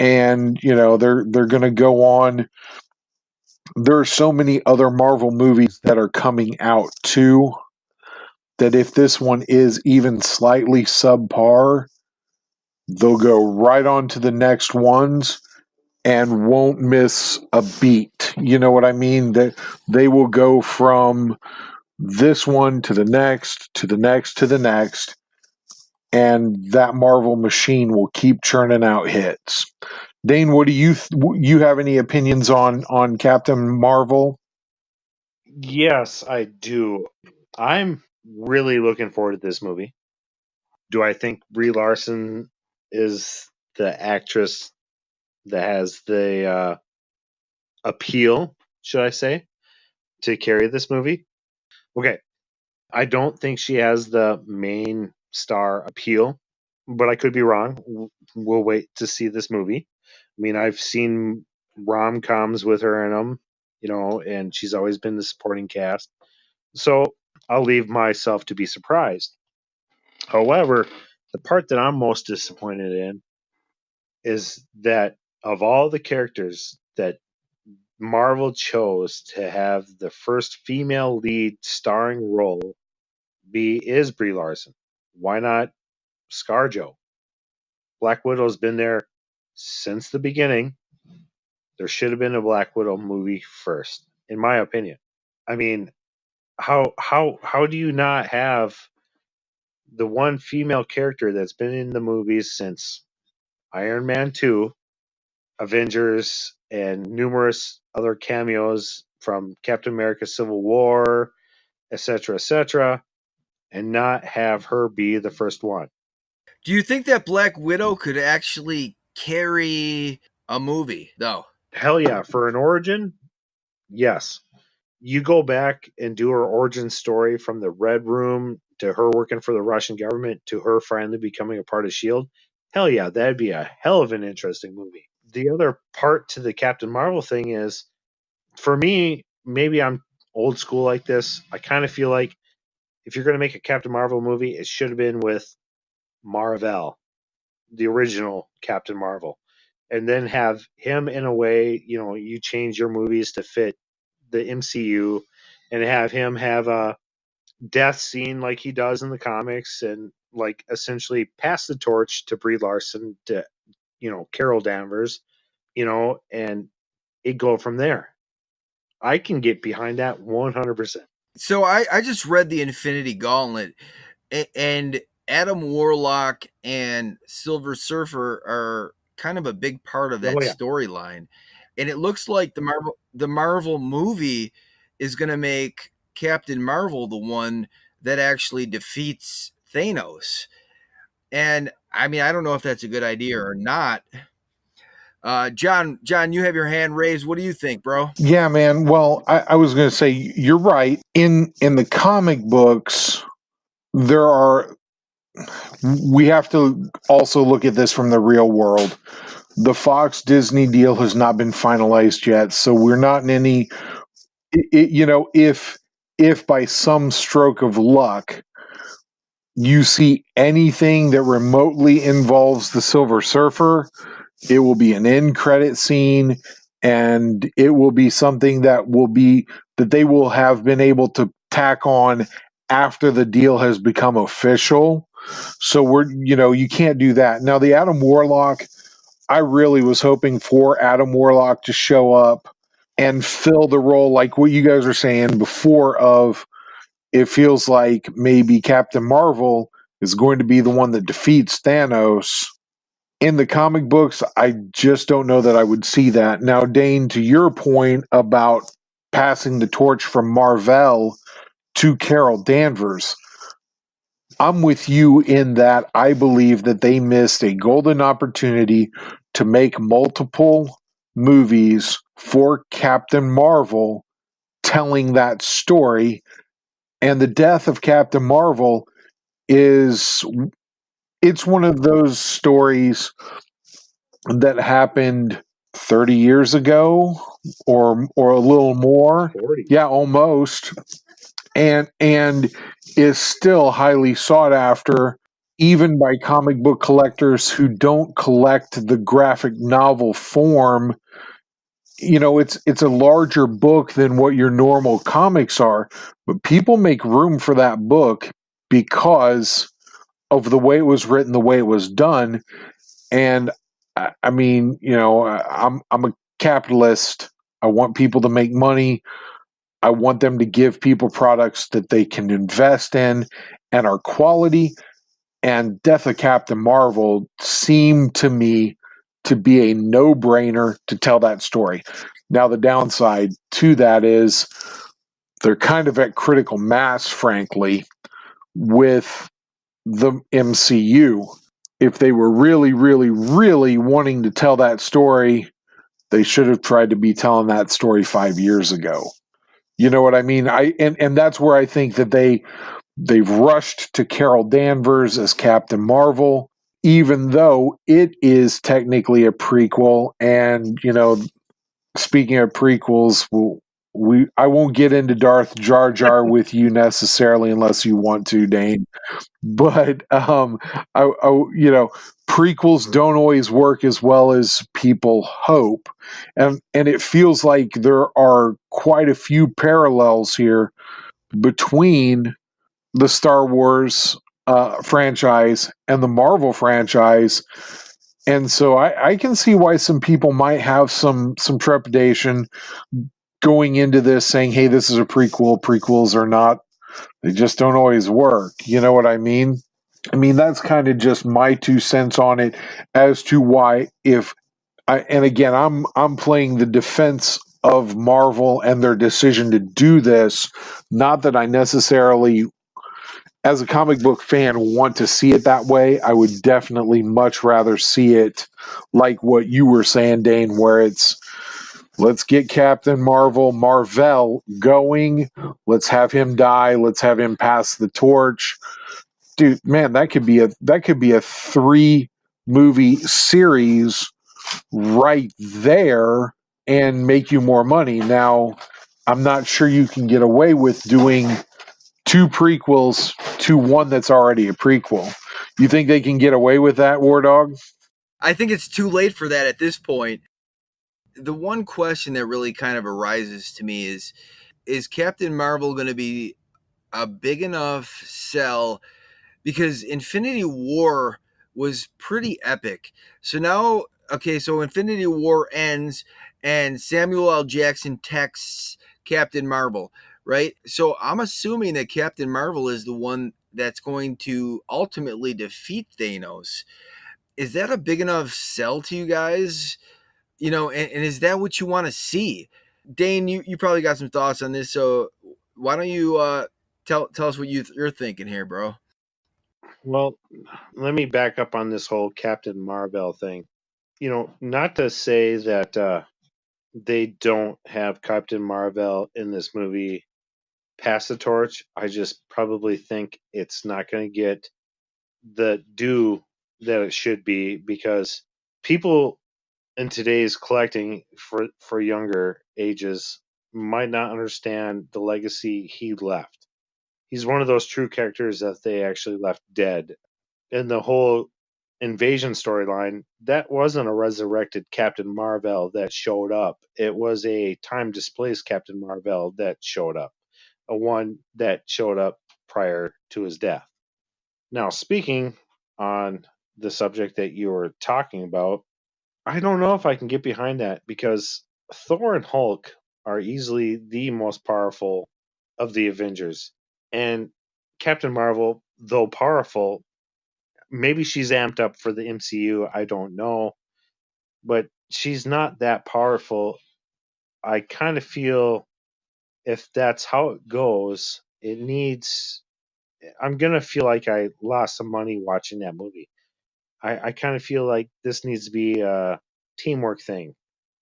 and they're going to go on. There are so many other Marvel movies that are coming out too, that if this one is even slightly subpar, they'll go right on to the next ones and won't miss a beat. You know what I mean? That they will go from this one to the next, to the next, to the next, and that Marvel machine will keep churning out hits. Dane, what do you have any opinions on Captain Marvel? Yes, I do. I'm really looking forward to this movie. Do I think Brie Larson is the actress that has the appeal, should I say, to carry this movie? Okay, I don't think she has the main star appeal, but I could be wrong. We'll wait to see this movie. I mean, I've seen rom coms with her in them, and she's always been the supporting cast. So I'll leave myself to be surprised. However, the part that I'm most disappointed in is that of all the characters that Marvel chose to have the first female lead starring role is Brie Larson. Why not ScarJo? Black Widow's been there since the beginning. There should have been a Black Widow movie first, in my opinion. I mean, how do you not have the one female character that's been in the movies since Iron Man 2, Avengers, and numerous other cameos from Captain America Civil War, etc., and not have her be the first one? Do you think that Black Widow could actually carry a movie, though? Hell yeah, for an origin, yes. You go back and do her origin story from the Red Room to her working for the Russian government to her finally becoming a part of S.H.I.E.L.D. Hell yeah, that'd be a hell of an interesting movie. The other part to the Captain Marvel thing is, for me, maybe I'm old school like this. I kind of feel like if you're going to make a Captain Marvel movie, it should have been with Marvel, the original Captain Marvel, and then have him in a way, you change your movies to fit the MCU and have him have a death scene like he does in the comics and like essentially pass the torch to Brie Larson to, Carol Danvers, and it go from there. I can get behind that 100%. So I just read the Infinity Gauntlet, and Adam Warlock and Silver Surfer are kind of a big part of that Oh, yeah. storyline. And it looks like the Marvel movie is going to make Captain Marvel the one that actually defeats Thanos. And I mean, I don't know if that's a good idea or not. John, you have your hand raised. What do you think, bro? Yeah, man. Well, I was going to say you're right. In the comic books, we have to also look at this from the real world. The Fox Disney deal has not been finalized yet, so we're not in any. If by some stroke of luck you see anything that remotely involves the Silver Surfer, it will be an end credit scene, and it will be something that they will have been able to tack on after the deal has become official. So you can't do that. Now, the Adam Warlock, I really was hoping for Adam Warlock to show up and fill the role like what you guys were saying before of it feels like maybe Captain Marvel is going to be the one that defeats Thanos. In the comic books, I just don't know that I would see that. Now, Dane, to your point about passing the torch from Marvel to Carol Danvers, I'm with you in that I believe that they missed a golden opportunity to make multiple movies for Captain Marvel telling that story. And the death of Captain Marvel is it's one of those stories that happened 30 years ago or a little more. 40. Yeah, almost. And is still highly sought after even by comic book collectors who don't collect the graphic novel form. You know, it's a larger book than what your normal comics are, but people make room for that book because of the way it was written, the way it was done. And I mean, you know, I'm a capitalist. I want people to make money. I want them to give people products that they can invest in and are quality. And Death of Captain Marvel seemed to me to be a no-brainer to tell that story. Now, the downside to that is they're kind of at critical mass, frankly, with the MCU. If they were really, really, really wanting to tell that story, they should have tried to be telling that story 5 years ago. You know what I mean? And that's where I think that they've rushed to Carol Danvers as Captain Marvel, even though it is technically a prequel. And you know, speaking of prequels, I won't get into Darth Jar Jar with you necessarily unless you want to, Dane. But you know, prequels don't always work as well as people hope, and it feels like there are quite a few parallels here between the Star Wars franchise and the Marvel franchise. And so I can see why some people might have some trepidation going into this, saying, "Hey, this is a prequel. Prequels are not; they just don't always work." You know what I mean? I mean that's kind of just my 2 cents on it as to why. If I and again, I'm playing the defense of Marvel and their decision to do this. Not that I necessarily, as a comic book fan, want to see it that way. I would definitely much rather see it like what you were saying, Dane, where it's let's get Captain Marvel going. Let's have him die. Let's have him pass the torch. Dude, man, that could be a 3-movie series right there and make you more money. Now, I'm not sure you can get away with doing 2 prequels to one that's already a prequel. You think they can get away with that, War Dog? I think it's too late for that at this point. The one question that really kind of arises to me is Captain Marvel going to be a big enough sell? Because Infinity War was pretty epic. So now, okay, so Infinity War ends and Samuel L. Jackson texts Captain Marvel, right? So I'm assuming that Captain Marvel is the one that's going to ultimately defeat Thanos. Is that a big enough sell to you guys? You know, and is that what you want to see? Dane, you probably got some thoughts on this, so why don't you tell us what you're thinking here, bro? Well, let me back up on this whole Captain Marvel thing. You know, not to say that they don't have Captain Marvel in this movie pass the torch. I just probably think it's not going to get the due that it should be because people in today's collecting for younger ages might not understand the legacy he left. He's one of those true characters that they actually left dead. In the whole invasion storyline, that wasn't a resurrected Captain Marvel that showed up. It was a time displaced Captain Marvel that showed up, a one that showed up prior to his death. Now, speaking on the subject that you were talking about, I don't know if I can get behind that because Thor and Hulk are easily the most powerful of the Avengers. And Captain Marvel, though powerful, maybe she's amped up for the MCU. I don't know. But she's not that powerful. I kind of feel if that's how it goes, it needs. I'm going to feel like I lost some money watching that movie. I kind of feel like this needs to be a teamwork thing.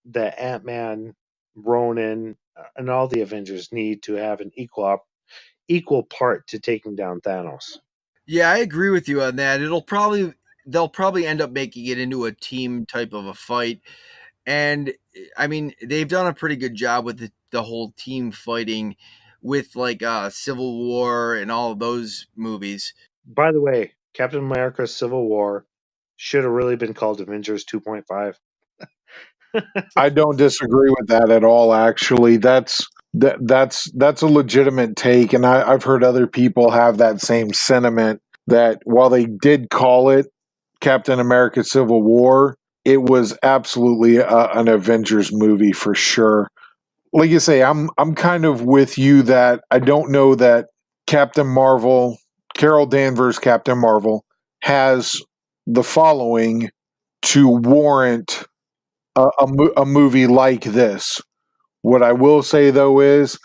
The Ant-Man, Ronan, and all the Avengers need to have an equal part to taking down Thanos. Yeah, I agree with you on that. They'll probably end up making it into a team type of a fight. And I mean, they've done a pretty good job with the whole team fighting with like Civil War and all of those movies. By the way, Captain America: Civil War should have really been called Avengers 2.5. I don't disagree with that at all. Actually, that's a legitimate take, and I've heard other people have that same sentiment. That while they did call it Captain America: Civil War, it was absolutely an Avengers movie for sure. Like you say, I'm kind of with you that I don't know that Captain Marvel, Carol Danvers, Captain Marvel, has the following to warrant a movie like this. What I will say though is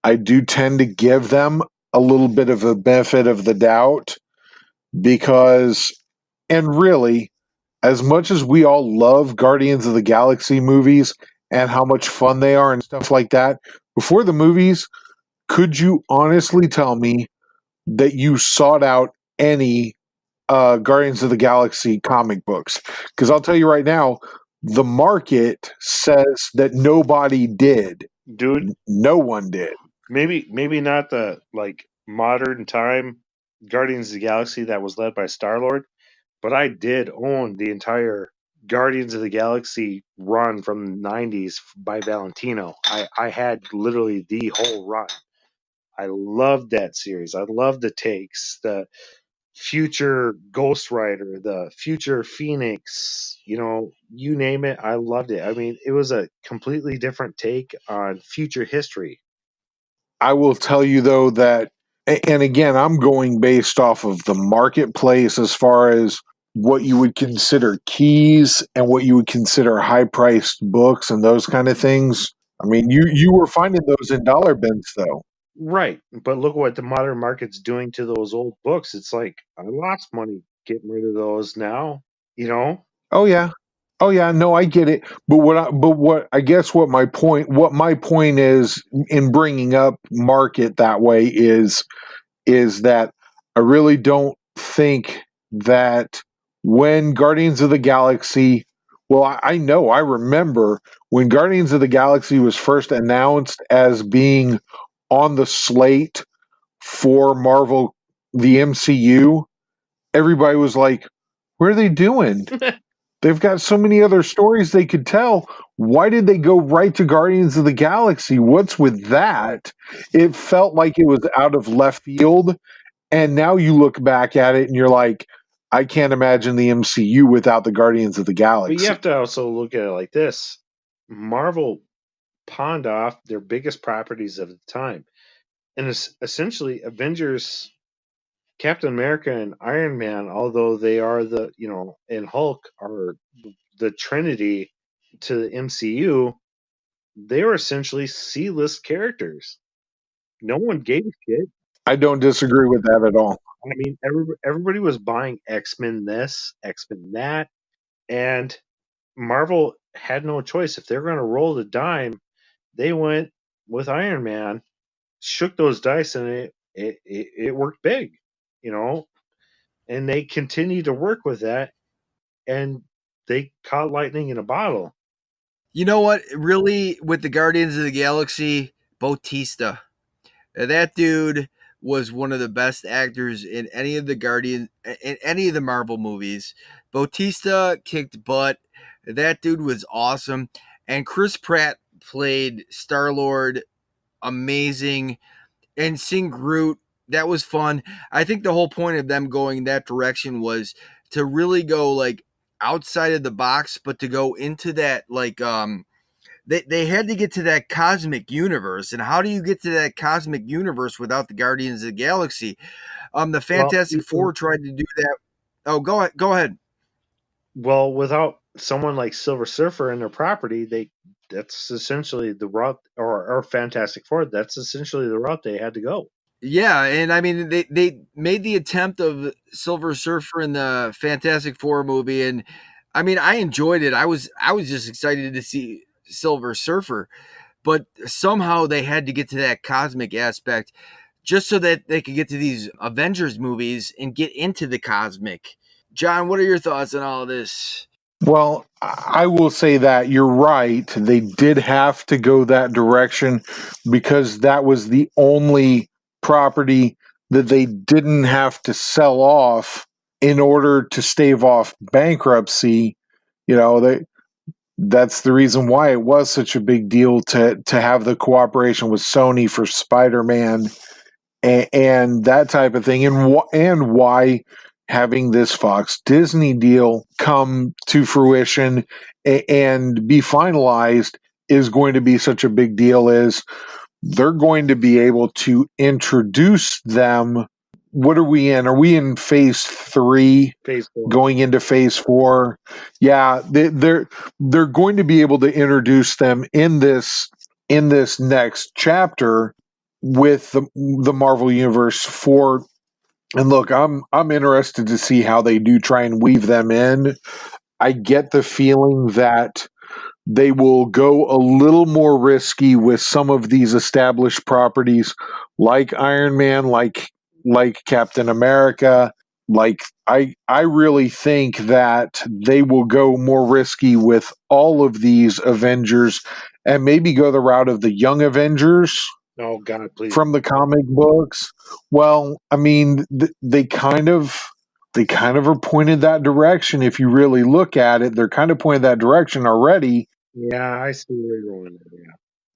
I do tend to give them a little bit of a benefit of the doubt because, and really, as much as we all love Guardians of the Galaxy movies and how much fun they are and stuff like that, before the movies, could you honestly tell me that you sought out any Guardians of the Galaxy comic books? Because I'll tell you right now, the market says that nobody did. Dude, No one did. maybe not the like modern time Guardians of the Galaxy that was led by Star-Lord, but I did own the entire Guardians of the Galaxy run from the 90s by Valentino. I had literally the whole run. I loved that series. I loved the takes, the future Ghost Rider, the future Phoenix, you name it, I loved it. I mean, it was a completely different take on future history. I will tell you though that, and again, I'm going based off of the marketplace as far as what you would consider keys and what you would consider high priced books and those kind of things. I mean, you were finding those in dollar bins though. Right. But look what the modern market's doing to those old books. It's like I lost money getting rid of those now, you know? Oh yeah. Oh yeah, no, I get it. But what I guess what my point is in bringing up market that way is that I really don't think that when Guardians of the Galaxy, well, I know, I remember when Guardians of the Galaxy was first announced as being on the slate for Marvel, the MCU, everybody was like, what are they doing? They've got so many other stories they could tell. Why did they go right to Guardians of the Galaxy? What's with that? It felt like it was out of left field. And now you look back at it and you're like, I can't imagine the MCU without the Guardians of the But you Galaxy. have to also look at it like this. Marvel pawned off their biggest properties of the time. And it's essentially Avengers, Captain America, and Iron Man, although they are and Hulk are the Trinity to the MCU, they were essentially C-list characters. No one gave a shit. I don't disagree with that at all. I mean, everybody was buying X-Men this, X-Men that, and Marvel had no choice. If they're going to roll the dime, they went with Iron Man, shook those dice, and it worked big, you know. And they continued to work with that, and they caught lightning in a bottle. You know what? Really, with the Guardians of the Galaxy, Bautista. That dude was one of the best actors in any of the Marvel movies. Bautista kicked butt. That dude was awesome. And Chris Pratt played Star-Lord amazing. And seeing Groot, that was fun. I think the whole point of them going that direction was to really go like outside of the box, but to go into that like they had to get to that cosmic universe. And how do you get to that cosmic universe without the Guardians of the Galaxy? The Fantastic Four tried to do that. Oh, go ahead. Well, without someone like Silver Surfer and their property, that's essentially the route, or Fantastic Four. That's essentially the route they had to go. Yeah, and I mean they made the attempt of Silver Surfer in the Fantastic Four movie, and I mean I enjoyed it. I was just excited to see Silver Surfer, but somehow they had to get to that cosmic aspect just so that they could get to these Avengers movies and get into the cosmic. John, what are your thoughts on all of this? Well, I will say that you're right. They did have to go that direction because that was the only property that they didn't have to sell off in order to stave off bankruptcy. You know, that's the reason why it was such a big deal to have the cooperation with Sony for Spider-Man and that type of thing, and why having this Fox Disney deal come to fruition and be finalized is going to be such a big deal. Is they're going to be able to introduce them. What are we in? Are we in phase 3? Phase 4. Going into phase 4? Yeah, they're going to be able to introduce them in this next chapter with the Marvel Universe 4. And look, I'm interested to see how they do try and weave them in. I get the feeling that they will go a little more risky with some of these established properties like Iron Man, like Captain America. Like I really think that they will go more risky with all of these Avengers and maybe go the route of the Young Avengers. Oh God, please. From the comic books. Well, I mean, they kind of are pointed that direction. If you really look at it, they're kind of pointed that direction already. Yeah, I see where you're going there.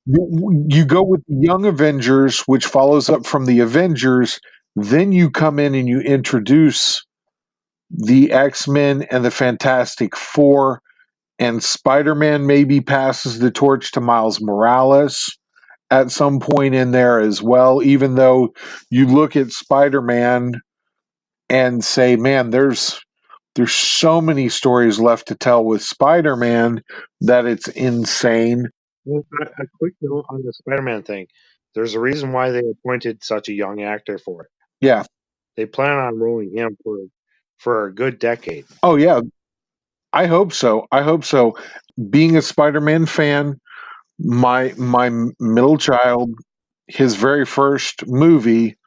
Yeah. You go with the Young Avengers, which follows up from the Avengers. Then you come in and you introduce the X-Men and the Fantastic Four, and Spider-Man maybe passes the torch to Miles Morales at some point in there as well, even though you look at Spider-Man and say, man, there's so many stories left to tell with Spider-Man that it's insane. Well, a quick note on the Spider-Man thing. There's a reason why they appointed such a young actor for it. Yeah. They plan on rolling him for a good decade. Oh, yeah. I hope so. Being a Spider-Man fan, my middle child, his very first movie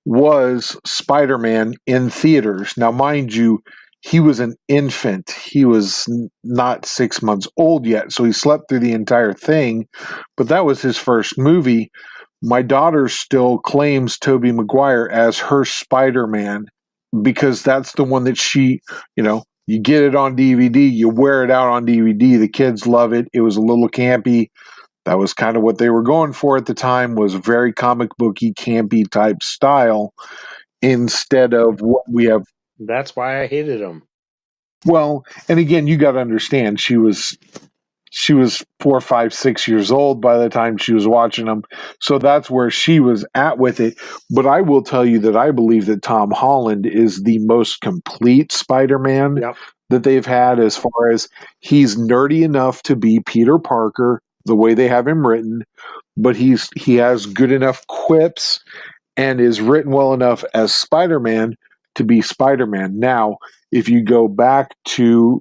was Spider-Man in theaters. Now, mind you, he was an infant. He was not 6 months old yet, so he slept through the entire thing. But that was his first movie. My daughter still claims Tobey Maguire as her Spider-Man because that's the one that she, you get it on DVD, you wear it out on DVD. The kids love it. It was a little campy. That was kind of what they were going for at the time, was very comic booky, campy type style instead of what we have. That's why I hated him. Well, and again, you got to understand, she was 4, 5, 6 years old by the time she was watching them. So that's where she was at with it. But I will tell you that I believe that Tom Holland is the most complete Spider-Man that they've had, as far as he's nerdy enough to be Peter Parker the way they have him written, but he has good enough quips and is written well enough as Spider-Man to be Spider-Man. Now, if you go back to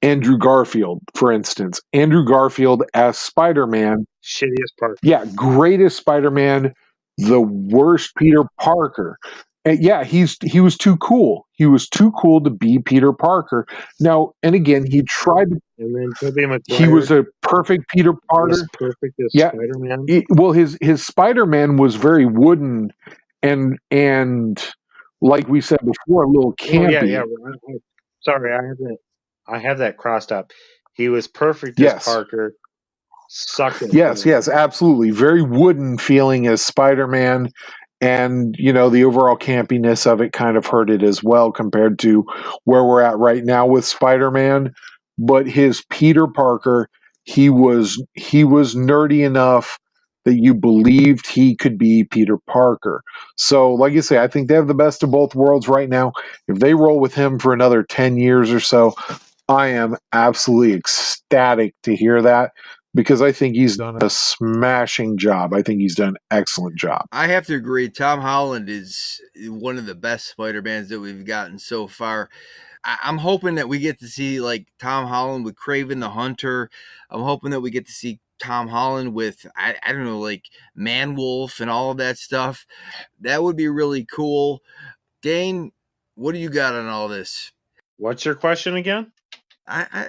Andrew Garfield, for instance, Andrew Garfield as Spider-Man. Shittiest Parker. Yeah, greatest Spider-Man, the worst Peter Parker. And yeah, he was too cool. He was too cool to be Peter Parker. Now, and again, he tried. And then Tobey Maguire, he was a perfect Peter Parker. Was perfect as Spider-Man. Well, his Spider-Man was very wooden and like we said before, a little campy. Oh, yeah. Sorry, I have that crossed up. He was perfect as Parker. Sucked it. Yes, absolutely. Very wooden feeling as Spider-Man. And, the overall campiness of it kind of hurt it as well compared to where we're at right now with Spider-Man. But his Peter Parker he was nerdy enough that you believed he could be Peter Parker. So, like you say, I think they have the best of both worlds right now. If they roll with him for another 10 years or so, I am absolutely ecstatic to hear that, because I think he's done a smashing job. I think he's done an excellent job. I have to agree. Tom Holland is one of the best Spider-Mans that we've gotten so far. I'm hoping that we get to see like Tom Holland with Kraven the Hunter. I'm hoping that we get to see Tom Holland with I don't know, like Man-Wolf and all of that stuff. That would be really cool. Dane, what do you got on all this? What's your question again?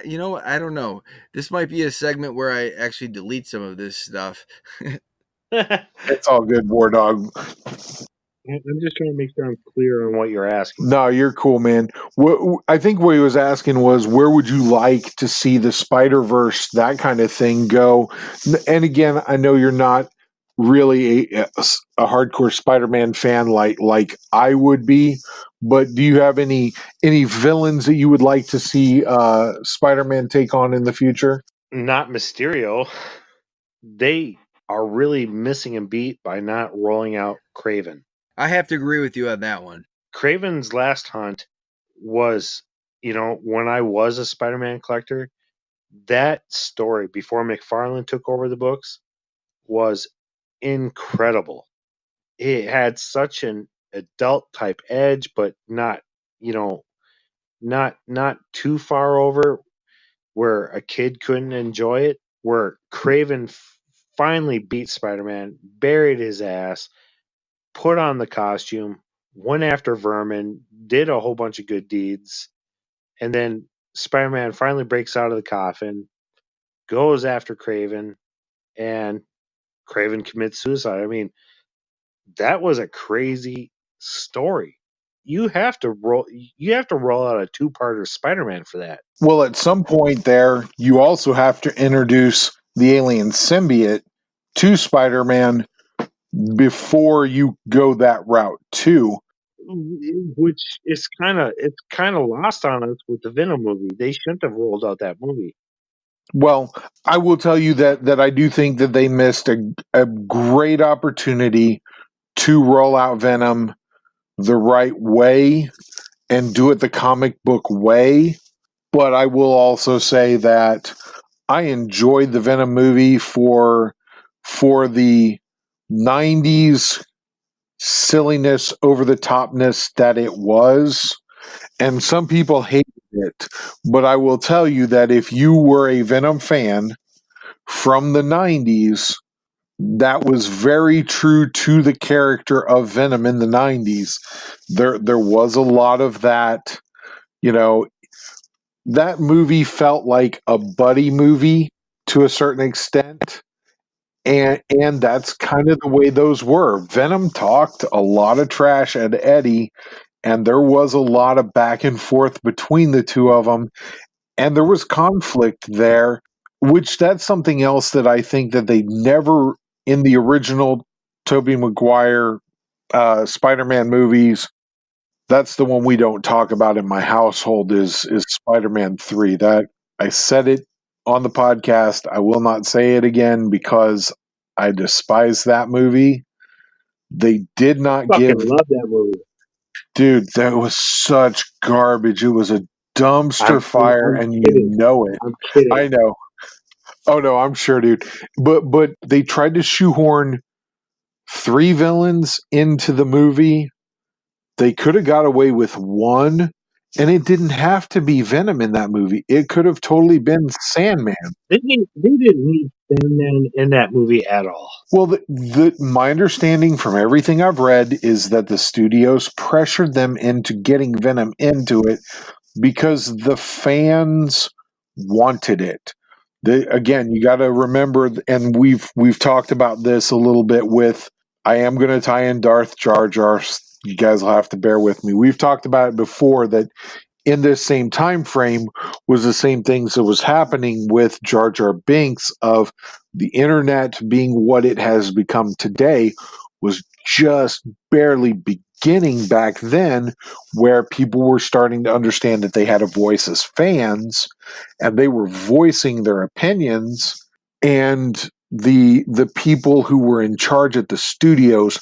You know what? I don't know. This might be a segment where I actually delete some of this stuff. It's all good, War Dog. I'm just trying to make sure I'm clear on what you're asking. No, you're cool, man. I think what he was asking was, where would you like to see the Spider-Verse, that kind of thing, go? And again, I know you're not really a hardcore Spider-Man fan like I would be, but do you have any villains that you would like to see Spider-Man take on in the future? Not Mysterio. They are really missing a beat by not rolling out Kraven. I have to agree with you on that one. Kraven's last hunt was, when I was a Spider-Man collector, that story before McFarlane took over the books was incredible. It had such an adult type edge, but not too far over where a kid couldn't enjoy it. Where Kraven finally beat Spider-Man, buried his ass, put on the costume, went after Vermin, did a whole bunch of good deeds, and then Spider-Man finally breaks out of the coffin, goes after Kraven, and Kraven commits suicide. I mean, that was a crazy story. You have to roll out a two-parter Spider-Man for that. Well, at some point there, you also have to introduce the alien symbiote to Spider-Man before you go that route too. Which is kind of lost on us with the Venom movie. They shouldn't have rolled out that movie. Well, I will tell you that I do think that they missed a great opportunity to roll out Venom the right way and do it the comic book way. But I will also say that I enjoyed the Venom movie for the 90s silliness, over the topness that it was. And some people hated it. But I will tell you that if you were a Venom fan from the 90s, that was very true to the character of Venom in the 90s. There was a lot of that, that movie felt like a buddy movie to a certain extent. And that's kind of the way those were. Venom talked a lot of trash at Eddie, and there was a lot of back and forth between the two of them, and there was conflict there, which that's something else that I think that they never, in the original Tobey Maguire Spider-Man movies, that's the one we don't talk about in my household is Spider-Man 3. That I said it on the podcast. I will not say it again because I despise that movie. They did not give. Love that movie. Dude, that was such garbage. It was a dumpster fire, and you know it. I'm kidding. I know. Oh no, I'm sure, dude. But they tried to shoehorn 3 villains into the movie. They could have got away with one, and it didn't have to be Venom in that movie. It could have totally been Sandman. They didn't need Sandman in that movie at all. Well, my understanding from everything I've read is that the studios pressured them into getting Venom into it because the fans wanted it. Again, you got to remember, and we've talked about this a little bit with. I am going to tie in Darth Jar Jar. You guys will have to bear with me. We've talked about it before that in this same time frame was the same things that was happening with Jar Jar Binks of the internet being what it has become today was just barely beginning back then, where people were starting to understand that they had a voice as fans and they were voicing their opinions, and the people who were in charge at the studios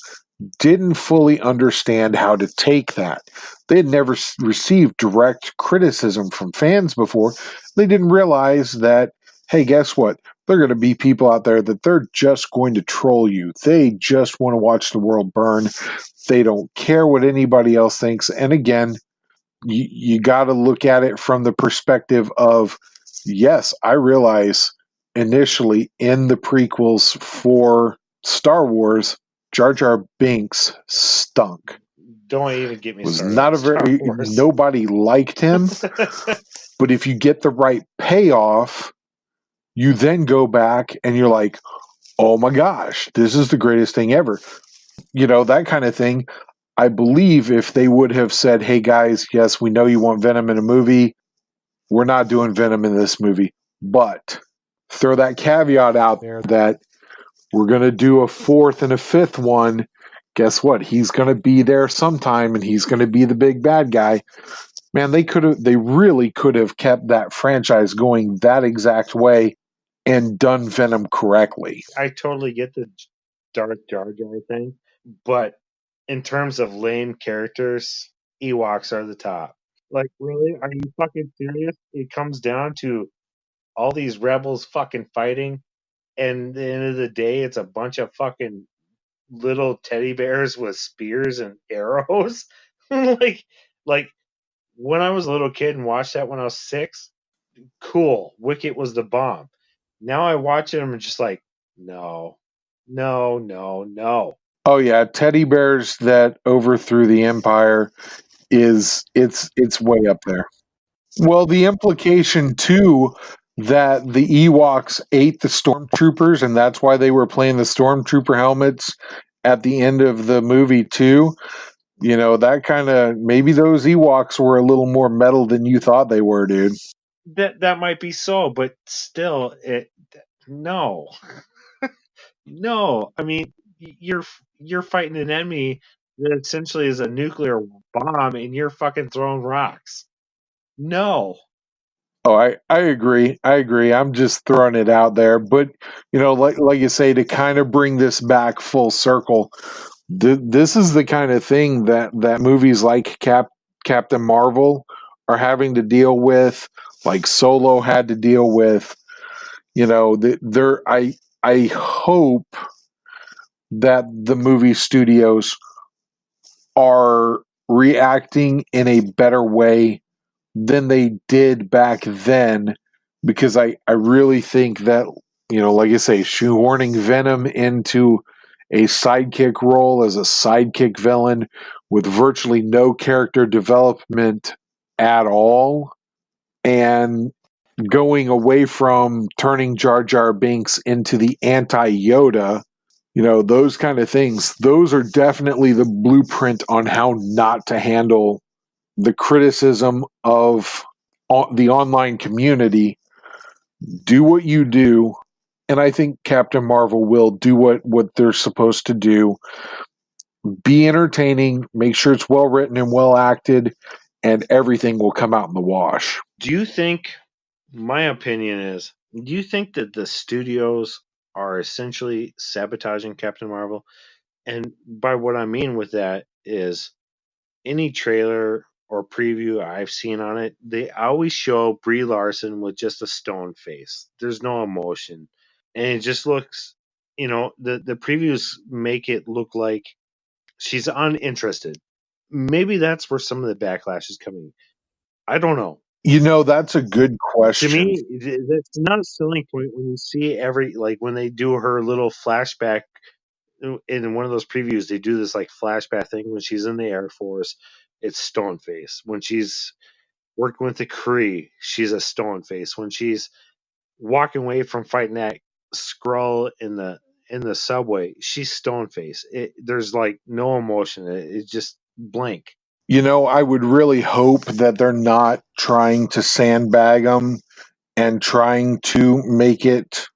didn't fully understand how to take that. They had never received direct criticism from fans before. They didn't realize that, hey, guess what? There are going to be people out there that they're just going to troll you. They just want to watch the world burn. They don't care what anybody else thinks. And again, you got to look at it from the perspective of, yes, I realize initially in the prequels for Star Wars, Jar Jar Binks stunk. Don't even get me Was started. not on a very Star Wars. nobody liked him. But if you get the right payoff, you then go back and you're like, oh my gosh, this is the greatest thing ever. You know, that kind of thing. I believe if they would have said, hey guys, yes, we know you want Venom in a movie. We're not doing Venom in this movie. But throw that caveat out there that we're going to do a fourth and a fifth one. Guess what? He's going to be there sometime and he's going to be the big bad guy. Man, they really could have kept that franchise going that exact way and done Venom correctly. I totally get the Dark Jar Jar thing, but in terms of lame characters, Ewoks are the top. Like, really? Are you fucking serious? It comes down to all these rebels fucking fighting, and at the end of the day, it's a bunch of fucking little teddy bears with spears and arrows. like when I was a little kid and watched that when I was 6, cool. Wicket was the bomb. Now I watch it and I'm just like, no. Oh yeah, teddy bears that overthrew the Empire it's way up there. Well, the implication too that the Ewoks ate the stormtroopers, and that's why they were playing the stormtrooper helmets at the end of the movie too. You know, that kind of, maybe those Ewoks were a little more metal than you thought they were, dude. That might be so, but still, no. No. I mean, you're fighting an enemy that essentially is a nuclear bomb, and you're fucking throwing rocks. No. Oh, I agree. I agree. I'm just throwing it out there. But, you know, like you say, to kind of bring this back full circle, this is the kind of thing that movies like Captain Marvel are having to deal with, like Solo had to deal with. You know, I hope that the movie studios are reacting in a better way than they did back then, because I really think that, you know, like I say, shoehorning Venom into a sidekick role as a sidekick villain with virtually no character development at all, and going away from turning Jar Jar Binks into the anti-Yoda, you know, those kind of things, those are definitely the blueprint on how not to handle the criticism of the online community. Do what you do, and I think Captain Marvel will do what they're supposed to do. Be entertaining, make sure it's well written and well acted, and everything will come out in the wash. Do you think, my opinion is, do you think that the studios are essentially sabotaging Captain Marvel? And by what I mean with that is, any trailer or preview I've seen on it, they always show Brie Larson with just a stone face. There's no emotion. And it just looks, the previews make it look like she's uninterested. Maybe that's where some of the backlash is coming. I don't know. You know, that's a good To question. me, that's not a selling point when you see when they do her little flashback in one of those previews. They do this like flashback thing when she's in the Air Force. It's stone face. When she's working with the Kree, she's a stone face. When she's walking away from fighting that Skrull in the subway, she's stone face. There's like no emotion. It's just blank. You know, I would really hope that they're not trying to sandbag them and trying to make it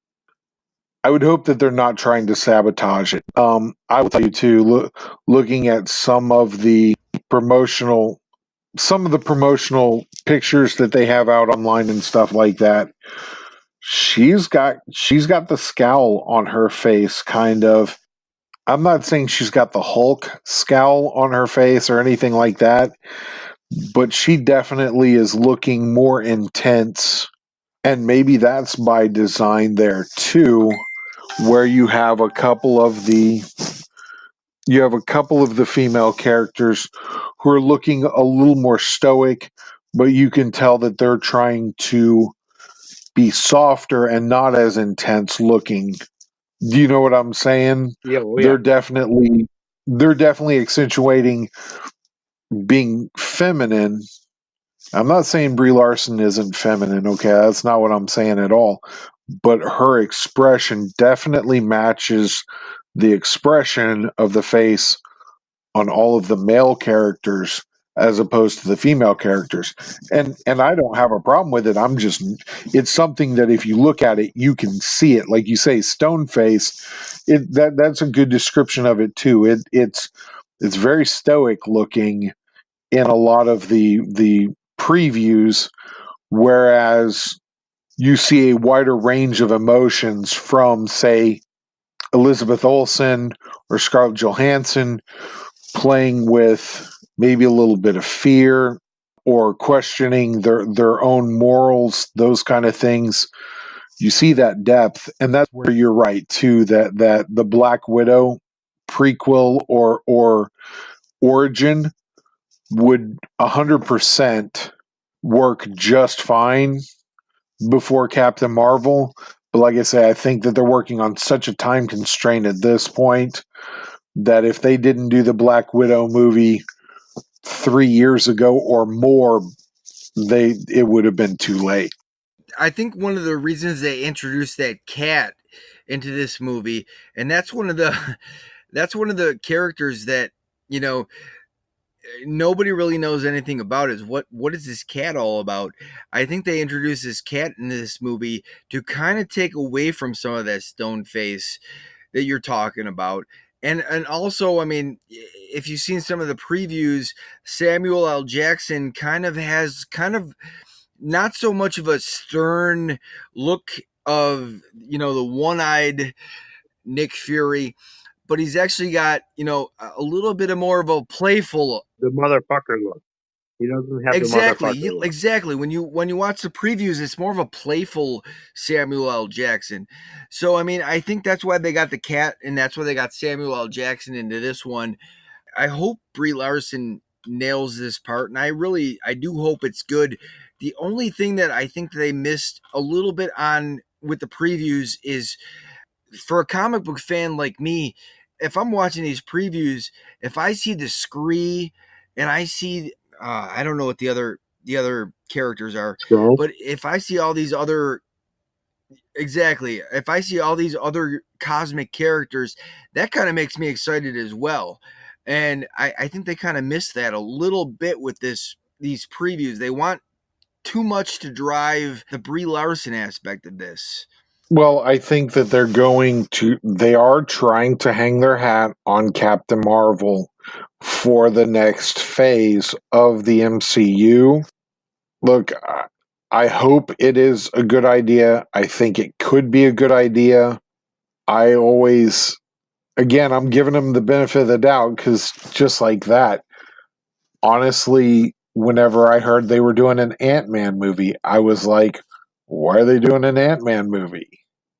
I would hope that they're not trying to sabotage it. I will tell you too, looking at some of the promotional pictures that they have out online and stuff like that, she's got the scowl on her face, kind of. I'm not saying she's got the Hulk scowl on her face or anything like that, but she definitely is looking more intense, and maybe that's by design there too, where you have a couple of the female characters who are looking a little more stoic, but you can tell that they're trying to be softer and not as intense looking. Do you know what I'm saying? Yeah, oh, yeah. They're definitely accentuating being feminine. I'm not saying Brie Larson isn't feminine, okay? That's not what I'm saying at all. But her expression definitely matches the expression of the face on all of the male characters as opposed to the female characters. And I don't have a problem with it. It's something that if you look at it, you can see it. Like you say, stone face, that's a good description of it too. It's very stoic looking in a lot of the previews, whereas you see a wider range of emotions from, say, Elizabeth Olsen or Scarlett Johansson, playing with maybe a little bit of fear or questioning their own morals, those kind of things. You see that depth, and that's where you're right too, that the Black Widow prequel or origin would 100% work just fine before Captain Marvel. But like I say, I think that they're working on such a time constraint at this point that if they didn't do the Black Widow movie 3 years ago or more, it would have been too late. I think one of the reasons they introduced that cat into this movie, and that's one of the characters that, you know, nobody really knows anything about, is what is this cat all about. I think they introduced this cat in this movie to kind of take away from some of that stone face that you're talking about. And also, I mean, if you've seen some of the previews, Samuel L. Jackson has not so much of a stern look of, the one-eyed Nick Fury, but he's actually got, a little bit of more of a playful. The motherfucker look. He doesn't have Exactly, the motherfucker look. exactly. When you watch the previews, it's more of a playful Samuel L. Jackson. So I mean, I think that's why they got the cat, and that's why they got Samuel L. Jackson into this one. I hope Brie Larson nails this part, and I do hope it's good. The only thing that I think they missed a little bit on with the previews is, for a comic book fan like me, if I'm watching these previews, if I see the Scree and I see, I don't know what the other characters are, but if I see all these other, exactly, if I see all these other cosmic characters, that kind of makes me excited as well. And I think they kind of missed that a little bit with these previews. They want too much to drive the Brie Larson aspect of this. Well, I think that they are trying to hang their hat on Captain Marvel for the next phase of the MCU. Look, I hope it is a good idea. I think it could be a good idea. I'm giving them the benefit of the doubt, because just like that, honestly, whenever I heard they were doing an Ant-Man movie, I was like, why are they doing an Ant-Man movie?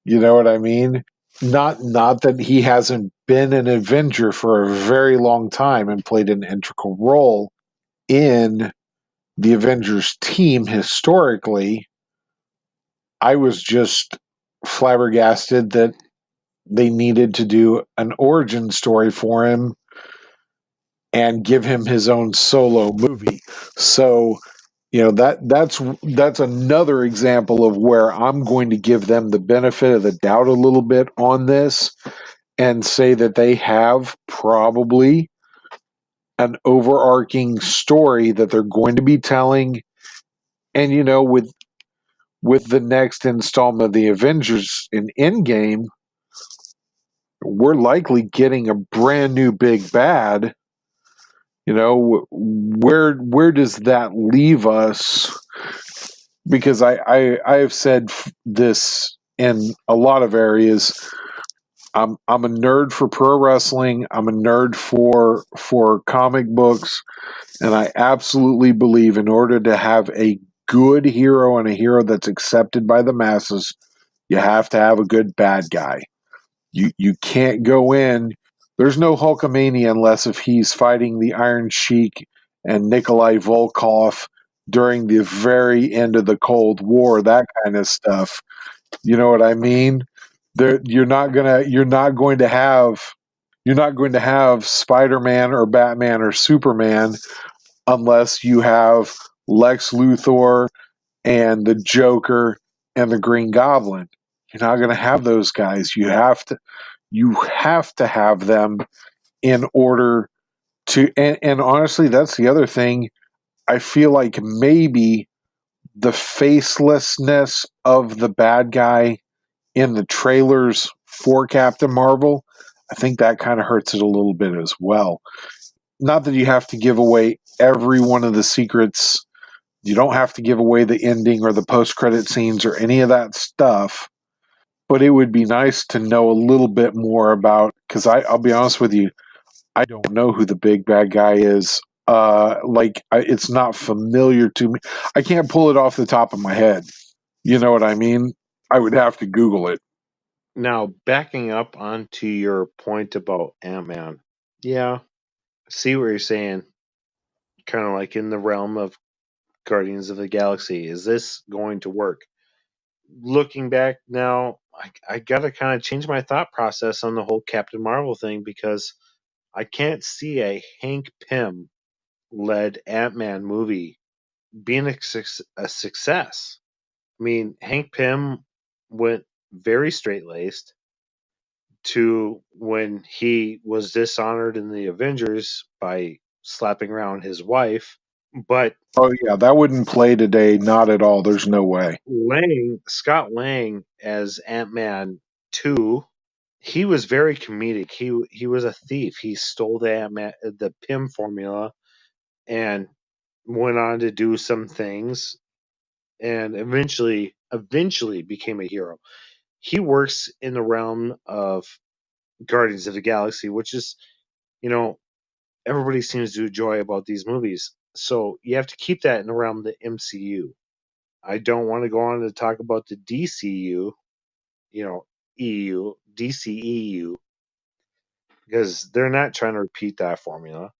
You know what I mean? Not that he hasn't been an Avenger for a very long time and played an integral role in the Avengers team historically. I was just flabbergasted that they needed to do an origin story for him and give him his own solo movie. So, that's another example of where I'm going to give them the benefit of the doubt a little bit on this and say that they have probably an overarching story that they're going to be telling. And with the next installment of the Avengers in Endgame, we're likely getting a brand new big bad. You know, where does that leave us? Because I have said this in a lot of areas. I'm a nerd for pro wrestling. I'm a nerd for comic books, and I absolutely believe in order to have a good hero and a hero that's accepted by the masses, you have to have a good bad guy. You can't go in. There's no Hulkamania unless if he's fighting the Iron Sheik and Nikolai Volkov during the very end of the Cold War, that kind of stuff. You know what I mean? You're not going to have Spider-Man or Batman or Superman unless you have Lex Luthor and the Joker and the Green Goblin. You're not going to have those guys. You have to have them in order to and honestly, that's the other thing. I feel like maybe the facelessness of the bad guy in the trailers for Captain Marvel, I think that kind of hurts it a little bit as well. Not that you have to give away every one of the secrets. You don't have to give away the ending or the post-credit scenes or any of that stuff. But it would be nice to know a little bit more about, because I'll be honest with you, I don't know who the big bad guy is. It's not familiar to me. I can't pull it off the top of my head. You know what I mean? I would have to Google it. Now, backing up onto your point about Ant-Man, yeah, see what you're saying. Kind of like in the realm of Guardians of the Galaxy. Is this going to work? Looking back now, I got to kind of change my thought process on the whole Captain Marvel thing because I can't see a Hank Pym led Ant-Man movie being a success. I mean, Hank Pym went very straight laced to when he was dishonored in the Avengers by slapping around his wife. But Oh yeah, that wouldn't play today. Not at all. There's no way. Scott Lang as Ant-Man 2, he was very comedic. He was a thief. He stole the Pym formula and went on to do some things and eventually became a hero. He works in the realm of Guardians of the Galaxy, which is, you know, everybody seems to enjoy about these movies. So you have to keep that in the realm of the MCU. I don't want to go on to talk about the DCU, DCEU, because they're not trying to repeat that formula.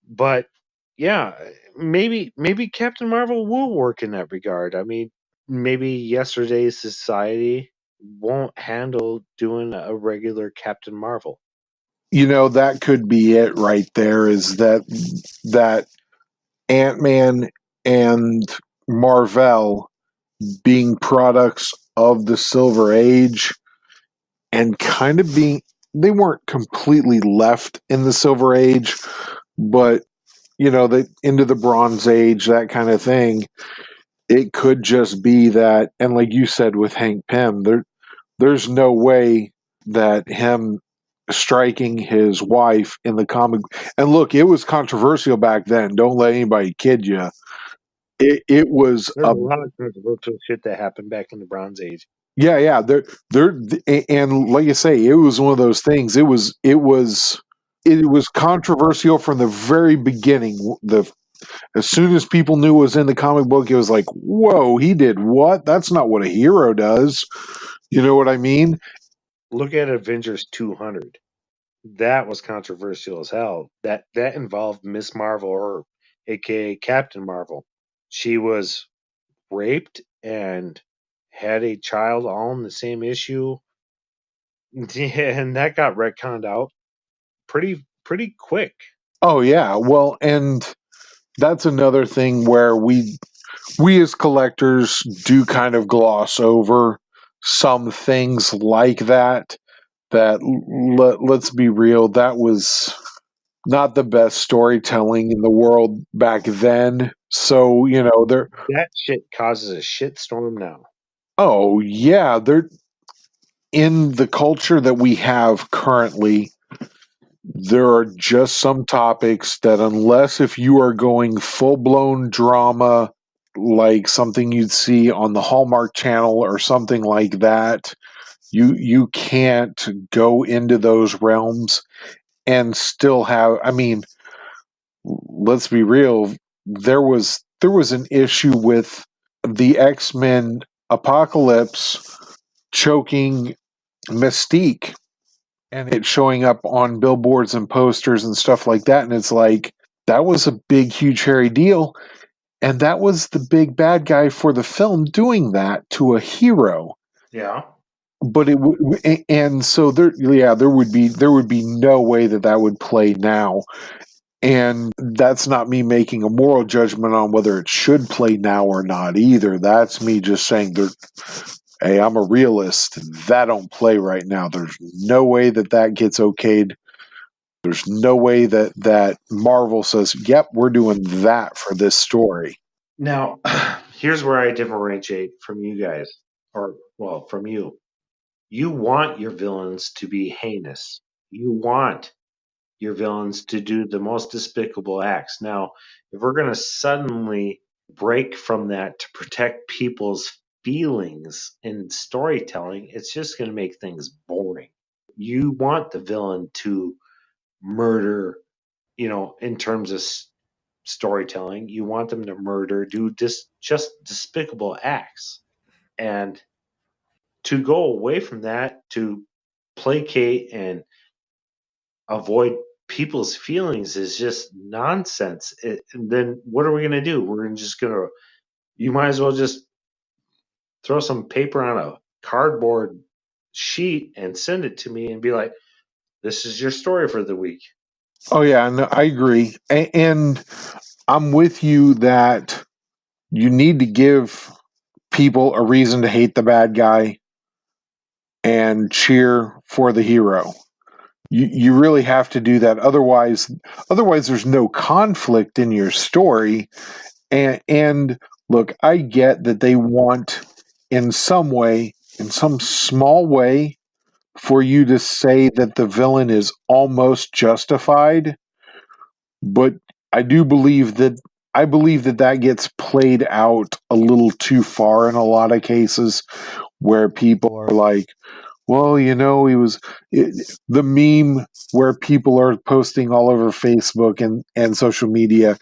But yeah, maybe Captain Marvel will work in that regard. I mean, maybe yesterday's society won't handle doing a regular Captain Marvel. You know, that could be it right there, is that Ant-Man and Marvel being products of the Silver Age and kind of being, they weren't completely left in the Silver Age, but you know, the into the Bronze Age, that kind of thing. It could just be that, and like you said with Hank Pym, there's no way that him striking his wife in the comic, and look, it was controversial back then. Don't let anybody kid you. It was There's a lot of controversial shit that happened back in the Bronze Age. yeah. And like you say, it was one of those things. It was controversial from the very beginning. As soon as people knew it was in the comic book, it was like, whoa, he did what? That's not what a hero does. You know what I mean? Look at Avengers 200. That was controversial as hell. That involved Miss Marvel, or aka Captain Marvel. She was raped and had a child all in the same issue. And that got retconned out pretty quick. Oh yeah. Well, and that's another thing where we as collectors do kind of gloss over some things like that. Let's be real, that was not the best storytelling in the world back then. So, you know, That shit causes a shit storm now. oh yeah, in the culture that we have currently, there are just some topics that, unless if you are going full blown drama, like something you'd see on the Hallmark Channel or something like that, you can't go into those realms and still have. I mean, let's be real. There was an issue with the X-Men Apocalypse choking Mystique and it showing up on billboards and posters and stuff like that. And it's like, that was a big, huge, hairy deal. And that was the big bad guy for the film doing that to a hero. Yeah. But and so there would be no way that would play now. And that's not me making a moral judgment on whether it should play now or not either. That's me just saying hey, I'm a realist. That don't play right now. There's no way that gets okayed. There's no way that Marvel says, yep, we're doing that for this story. Now, here's where I differentiate from you guys, or, well, from you. You want your villains to be heinous. You want your villains to do the most despicable acts. Now, if we're going to suddenly break from that to protect people's feelings in storytelling, it's just going to make things boring. You want the villain to murder, in terms of storytelling, you want them to murder, do just despicable acts. And to go away from that, to placate and avoid people's feelings is just nonsense. And then what are we going to do? You might as well just throw some paper on a cardboard sheet and send it to me and be like, this is your story for the week. Oh yeah, no, I agree, and I'm with you that you need to give people a reason to hate the bad guy and cheer for the hero. You really have to do that. Otherwise, there's no conflict in your story. And look, I get that they want, in some way, in some small way, for you to say that the villain is almost justified, but I do believe that gets played out a little too far in a lot of cases, where people are like, well, the meme where people are posting all over Facebook and social media,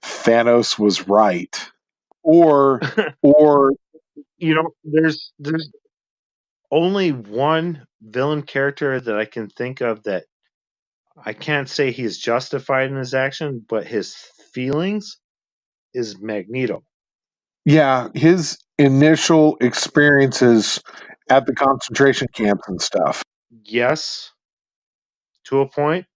Thanos was right. Or There's only one villain character that I can think of that I can't say he's justified in his action, but his feelings is Magneto. yeah, his initial experiences at the concentration camps and stuff. Yes, to a point,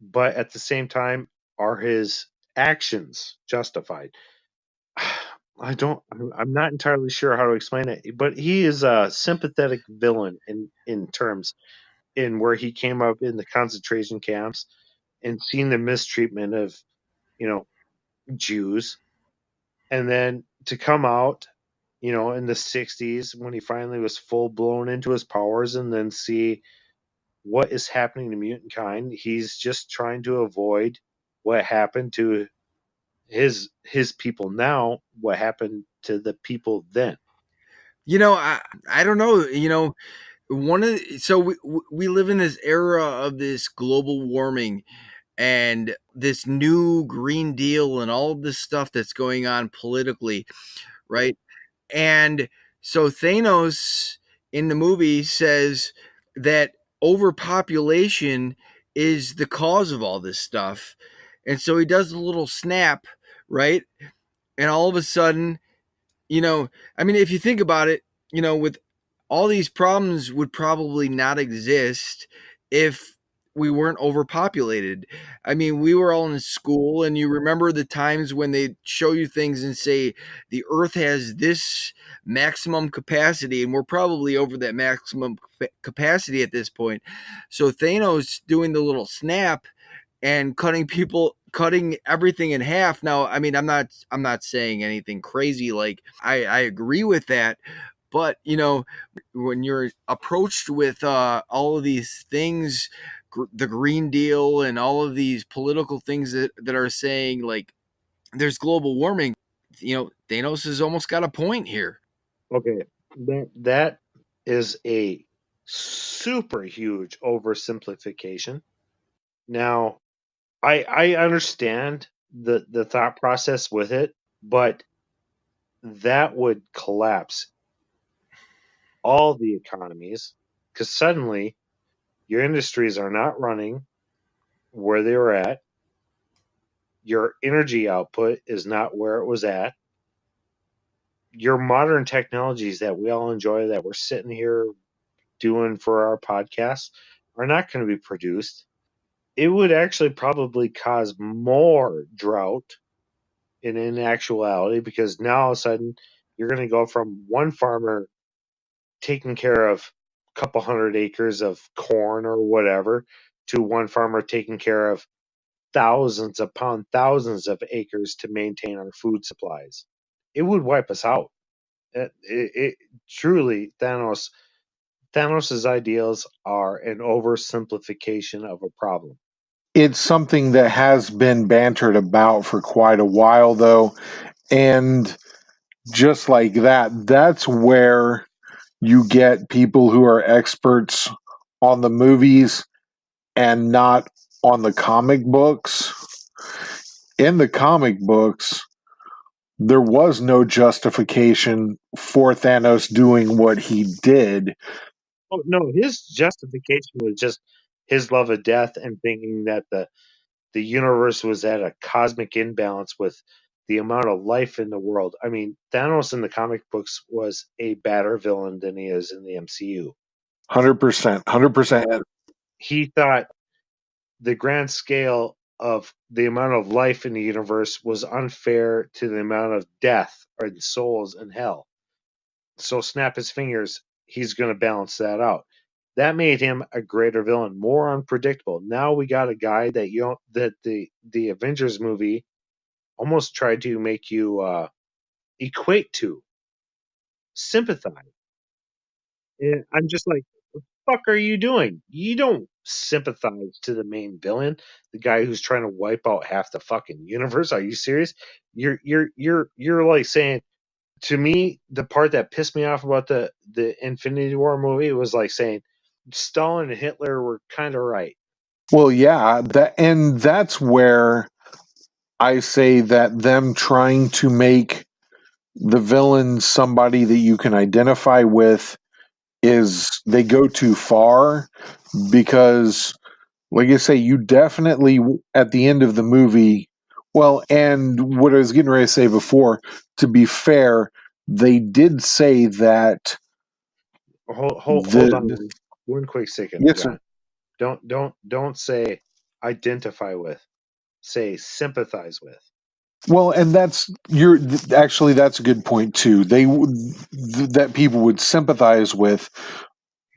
but at the same time, are his actions justified? I'm not entirely sure how to explain it, but he is a sympathetic villain in terms in where he came up in the concentration camps and seen the mistreatment of, you know, Jews, and then to come out, in the 60s when he finally was full blown into his powers, and then see what is happening to mutant kind. He's just trying to avoid what happened to his people now, what happened to the people then. I don't know. We live in this era of this global warming and this new Green Deal and all of this stuff that's going on politically, right? And so Thanos in the movie says that overpopulation is the cause of all this stuff. And so he does a little snap, right? And all of a sudden, if you think about it, with all these problems would probably not exist if we weren't overpopulated. I mean, we were all in school, and you remember the times when they show you things and say the Earth has this maximum capacity, and we're probably over that maximum capacity at this point. So Thanos doing the little snap and cutting everything in half. Now, I mean, I'm not saying anything crazy. Like I agree with that, But when you're approached with all of these things, the Green Deal and all of these political things that are saying like there's global warming, Thanos has almost got a point here. Okay, that is a super huge oversimplification. Now, I understand the thought process with it, but that would collapse all the economies because suddenly your industries are not running where they were at. Your energy output is not where it was at. Your modern technologies that we all enjoy, that we're sitting here doing for our podcast, are not going to be produced. It would actually probably cause more drought in actuality because now all of a sudden you're going to go from one farmer taking care of a couple hundred acres of corn or whatever to one farmer taking care of thousands upon thousands of acres to maintain our food supplies. It would wipe us out. It truly, Thanos's ideals are an oversimplification of a problem. It's something that has been bantered about for quite a while, though. And just like that, that's where you get people who are experts on the movies and not on the comic books. In the comic books, there was no justification for Thanos doing what he did. Oh no, his justification was just his love of death and thinking that the universe was at a cosmic imbalance with the amount of life in the world. I mean, Thanos in the comic books was a badder villain than he is in the MCU. 100%. 100%. He thought the grand scale of the amount of life in the universe was unfair to the amount of death or souls in hell. So snap his fingers, he's going to balance that out. That made him a greater villain, more unpredictable. Now we got a guy that the Avengers movie almost tried to make you equate to, sympathize. And I'm just like, what the fuck are you doing? You don't sympathize to the main villain, the guy who's trying to wipe out half the fucking universe. Are you serious? You're like saying to me, the part that pissed me off about the Infinity War movie was like saying Stalin and Hitler were kind of right. Well, yeah, that's where I say that them trying to make the villain somebody that you can identify with is they go too far because, like I say, you definitely at the end of the movie. Well, and what I was getting ready to say before, to be fair, they did say that. Hold on one quick second, Yes, John. sir. Don't say identify with. Say sympathize with. Well, and that's actually that's a good point too. That people would sympathize with,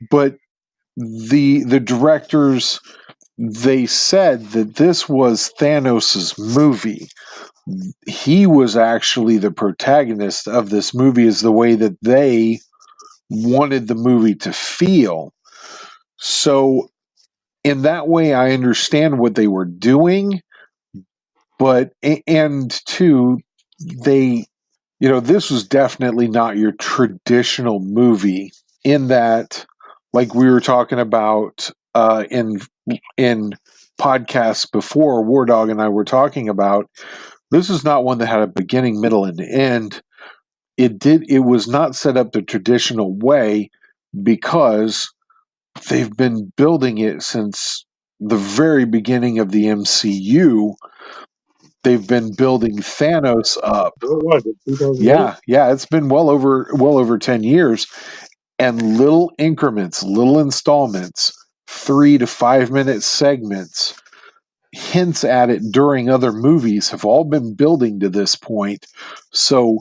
but the directors, they said that this was Thanos's movie. He was actually the protagonist of this movie, is the way that they wanted the movie to feel. So in that way, I understand what they were doing, but and two, they, this was definitely not your traditional movie in that, like we were talking about in podcasts before, War Dog and I were talking about, this is not one that had a beginning, middle, and end. It was not set up the traditional way because they've been building it since the very beginning of the MCU. They've been building Thanos up. What was it? 2008? Yeah, it's been well over 10 years, and little increments, little installments, 3 to 5 minute segments, hints at it during other movies have all been building to this point. So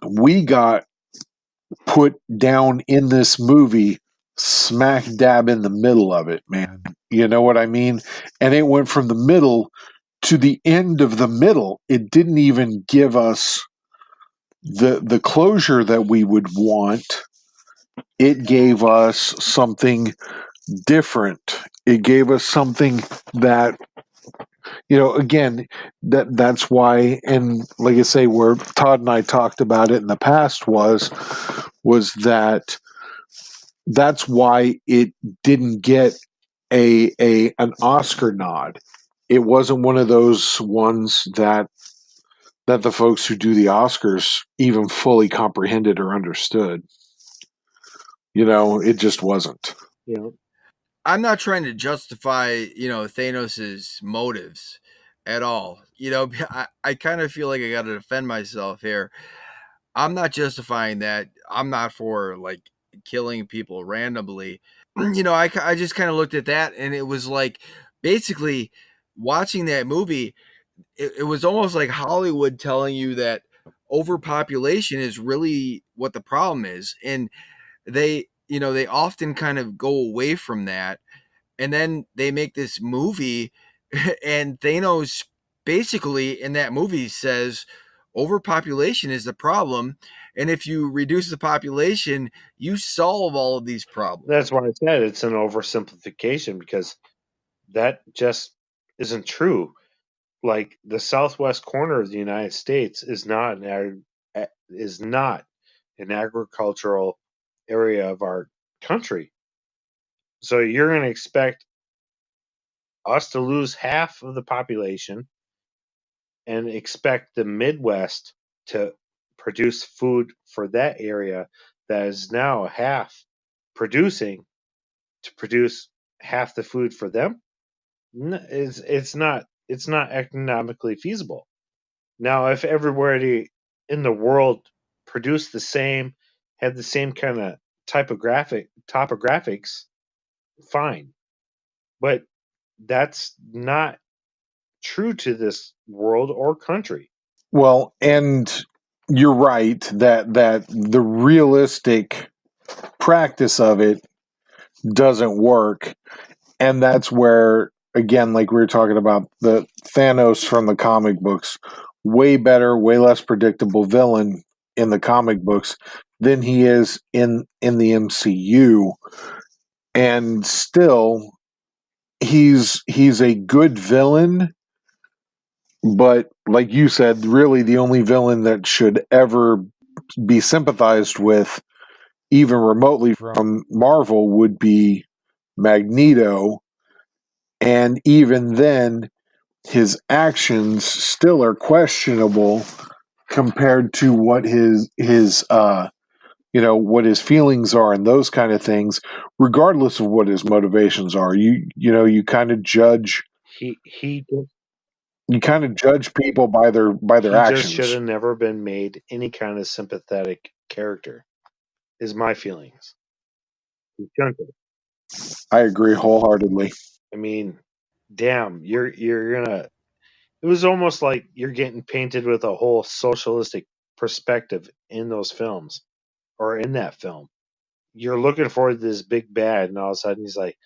we got put down in this movie smack dab in the middle of it, man. You know what I mean? And it went from the middle to the end of the middle. It didn't even give us the closure that we would want, it gave us something different. It gave us something that, again, that's why, and like I say, where Todd and I talked about it in the past was that that's why it didn't get an Oscar nod. It wasn't one of those ones that the folks who do the Oscars even fully comprehended or understood. It just wasn't. I'm not trying to justify, Thanos's motives at all. I kind of feel like I got to defend myself here. I'm not justifying that. I'm not for like killing people randomly. I just kind of looked at that and it was like basically watching that movie, it was almost like Hollywood telling you that overpopulation is really what the problem is. And they often kind of go away from that. And then they make this movie and Thanos basically in that movie says overpopulation is the problem. And if you reduce the population, you solve all of these problems. That's why I said it's an oversimplification, because that just isn't true. Like the southwest corner of the United States is not an agricultural area of our country. So you're going to expect us to lose half of the population and expect the Midwest to produce food for that area that is now half producing to produce half the food for them. It's not economically feasible. Now, if everybody in the world produced the same, had the same kind of topographics, fine. But that's not true to this world or country. Well, and you're right that the realistic practice of it doesn't work. And that's where, again, like we were talking about, the Thanos from the comic books, way better, way less predictable villain in the comic books than he is in the MCU. And still, he's a good villain, but like you said, really the only villain that should ever be sympathized with, even remotely, from Marvel would be Magneto. And even then, his actions still are questionable compared to what what his feelings are and those kind of things, regardless of what his motivations are. You kind of judge. He You kind of judge people by their actions. Just should have never been made any kind of sympathetic character, is my feelings. He shouldn't have. I agree wholeheartedly. I mean, damn, you're gonna. It was almost like you're getting painted with a whole socialistic perspective in those films, or in that film. You're looking for this big bad, and all of a sudden he's like,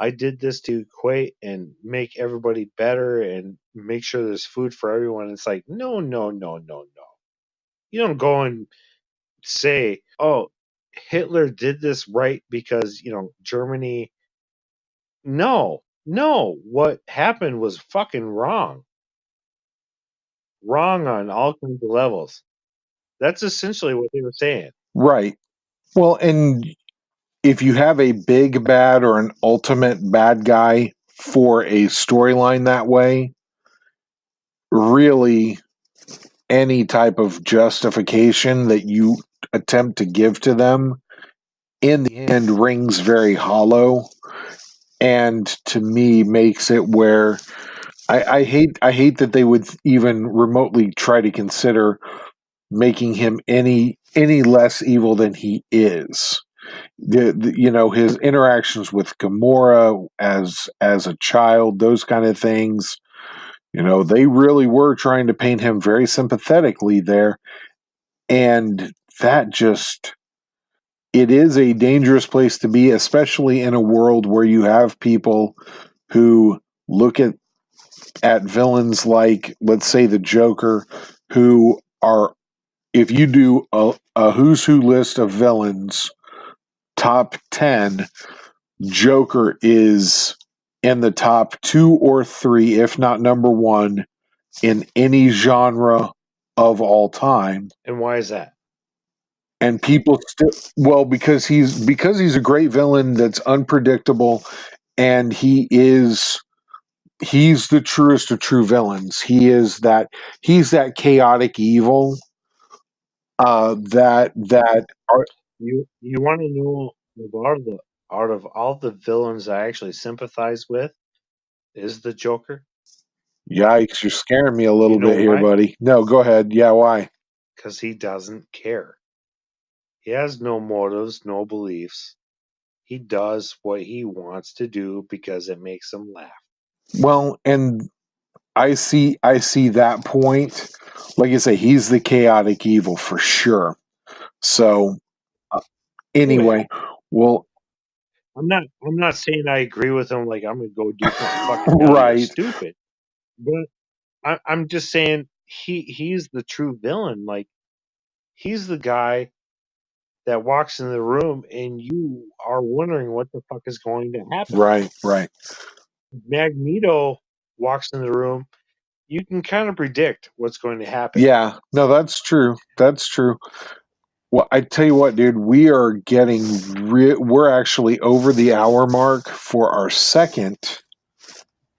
I did this to equate and make everybody better and make sure there's food for everyone. It's like, no, no, no, no, no. You don't go and say, oh, Hitler did this right because, Germany. No, no. What happened was fucking wrong. Wrong on all kinds of levels. That's essentially what they were saying. Right. Well, and if you have a big bad or an ultimate bad guy for a storyline that way, really any type of justification that you attempt to give to them in the end rings very hollow, and to me makes it where I hate that they would even remotely try to consider making him any less evil than he is. His interactions with Gamora as a child, those kind of things, they really were trying to paint him very sympathetically there. And that just, it is a dangerous place to be, especially in a world where you have people who look at villains like, let's say, the Joker, who are if you do a who's who list of villains, top 10, Joker is in the top 2 or 3, if not number 1, in any genre of all time. And why is that? And people still, because he's a great villain that's unpredictable, and he's the truest of true villains. He's that chaotic evil that are, You want to know out of all the villains I actually sympathize with is the Joker. yikes, you're scaring me a little You know bit here, why? buddy. No, go ahead. Yeah, why? Because he doesn't care. He has no motives, no beliefs. He does what he wants to do because it makes him laugh. Well, and I see that point. Like I say, he's the chaotic evil for sure. So uh, Oh yeah. anyway, well, I'm not saying I agree with him. Like I'm gonna go do something fucking nutty or right. stupid. But I'm just saying he's the true villain. Like he's the guy that walks in the room and you are wondering what the fuck is going to happen. Right, right. Magneto walks in the room, you can kind of predict what's going to happen. Yeah, no, that's true. That's true. Well, I tell you what, dude, we are getting we're actually over the hour mark for our second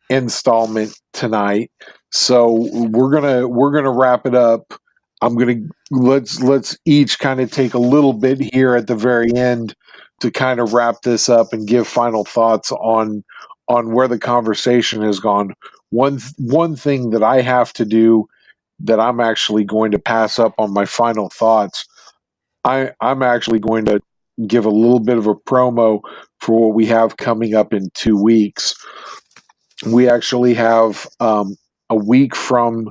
installment tonight. So we're gonna wrap it up. I'm gonna let's each kind of take a little bit here at the very end to kind of wrap this up and give final thoughts on where the conversation has gone. One thing that I have to do that I'm actually going to pass up on my final thoughts. I'm actually going to give a little bit of a promo for what we have coming up in 2 weeks. We actually have a week from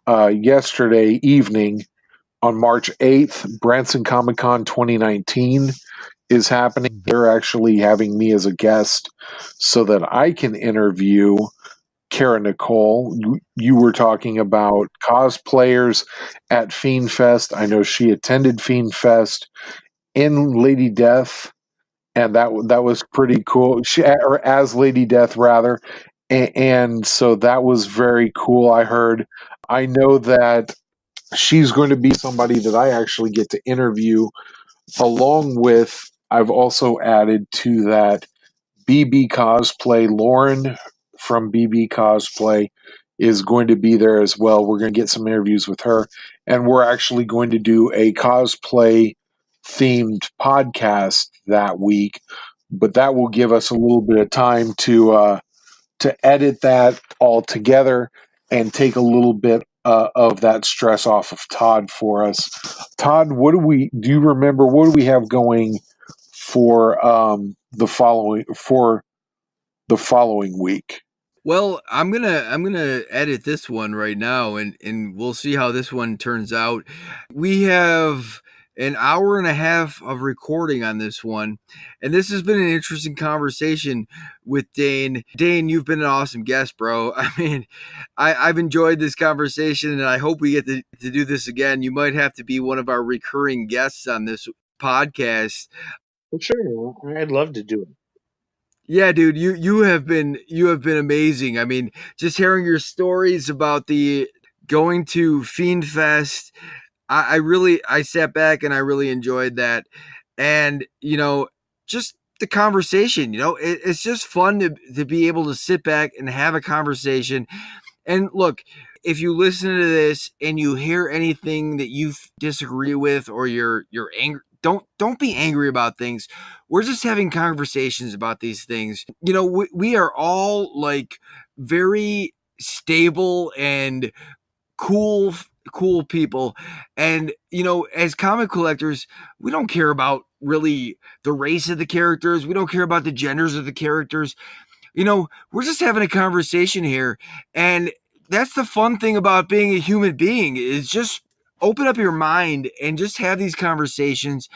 yesterday evening on March 8th, Branson Comic Con 2019 is happening. They're actually having me as a guest so that I can interview Kara Nicole. You were talking about cosplayers at Fiend Fest. I know she attended Fiend Fest in Lady Death, and that was pretty cool. Or as Lady Death rather, and so that was very cool. I know that she's going to be somebody that I actually get to interview along with. I've also added to that BB Cosplay. Lauren from BB Cosplay is going to be there as well. We're going to get some interviews with her, and we're actually going to do a cosplay themed podcast that week. But that will give us a little bit of time to edit that all together and take a little bit of that stress off of Todd for us. Todd, do you remember what do we have going for the following week? Well, I'm gonna edit this one right now, and we'll see how this one turns out. We have an hour and a half of recording on this one, and this has been an interesting conversation with Dane. Dane, you've been an awesome guest, bro. I mean, I've enjoyed this conversation, and I hope we get to do this again. You might have to be one of our recurring guests on this podcast. For sure, I'd love to do it. Yeah, dude, you have been amazing. I mean, just hearing your stories about the going to Fiend Fest, I sat back and I really enjoyed that. And, just the conversation, it's just fun to be able to sit back and have a conversation. And look, if you listen to this and you hear anything that you disagree with or you're angry, don't be angry about things. We're just having conversations about these things. We are all like very stable and cool people, and as comic collectors, we don't care about really the race of the characters. We don't care about the genders of the characters. We're just having a conversation here. And that's the fun thing about being a human being, is just open up your mind and just have these conversations.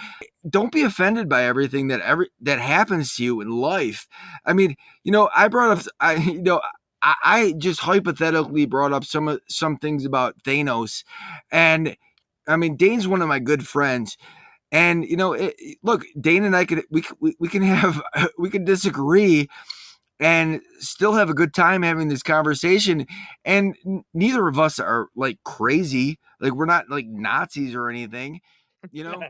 Don't be offended by everything that happens to you in life. I mean, I brought up, I just hypothetically brought up some things about Thanos, and I mean, Dane's one of my good friends. And look, Dane and I we can have we can disagree and still have a good time having this conversation. And neither of us are like crazy, like we're not like Nazis or anything, you know.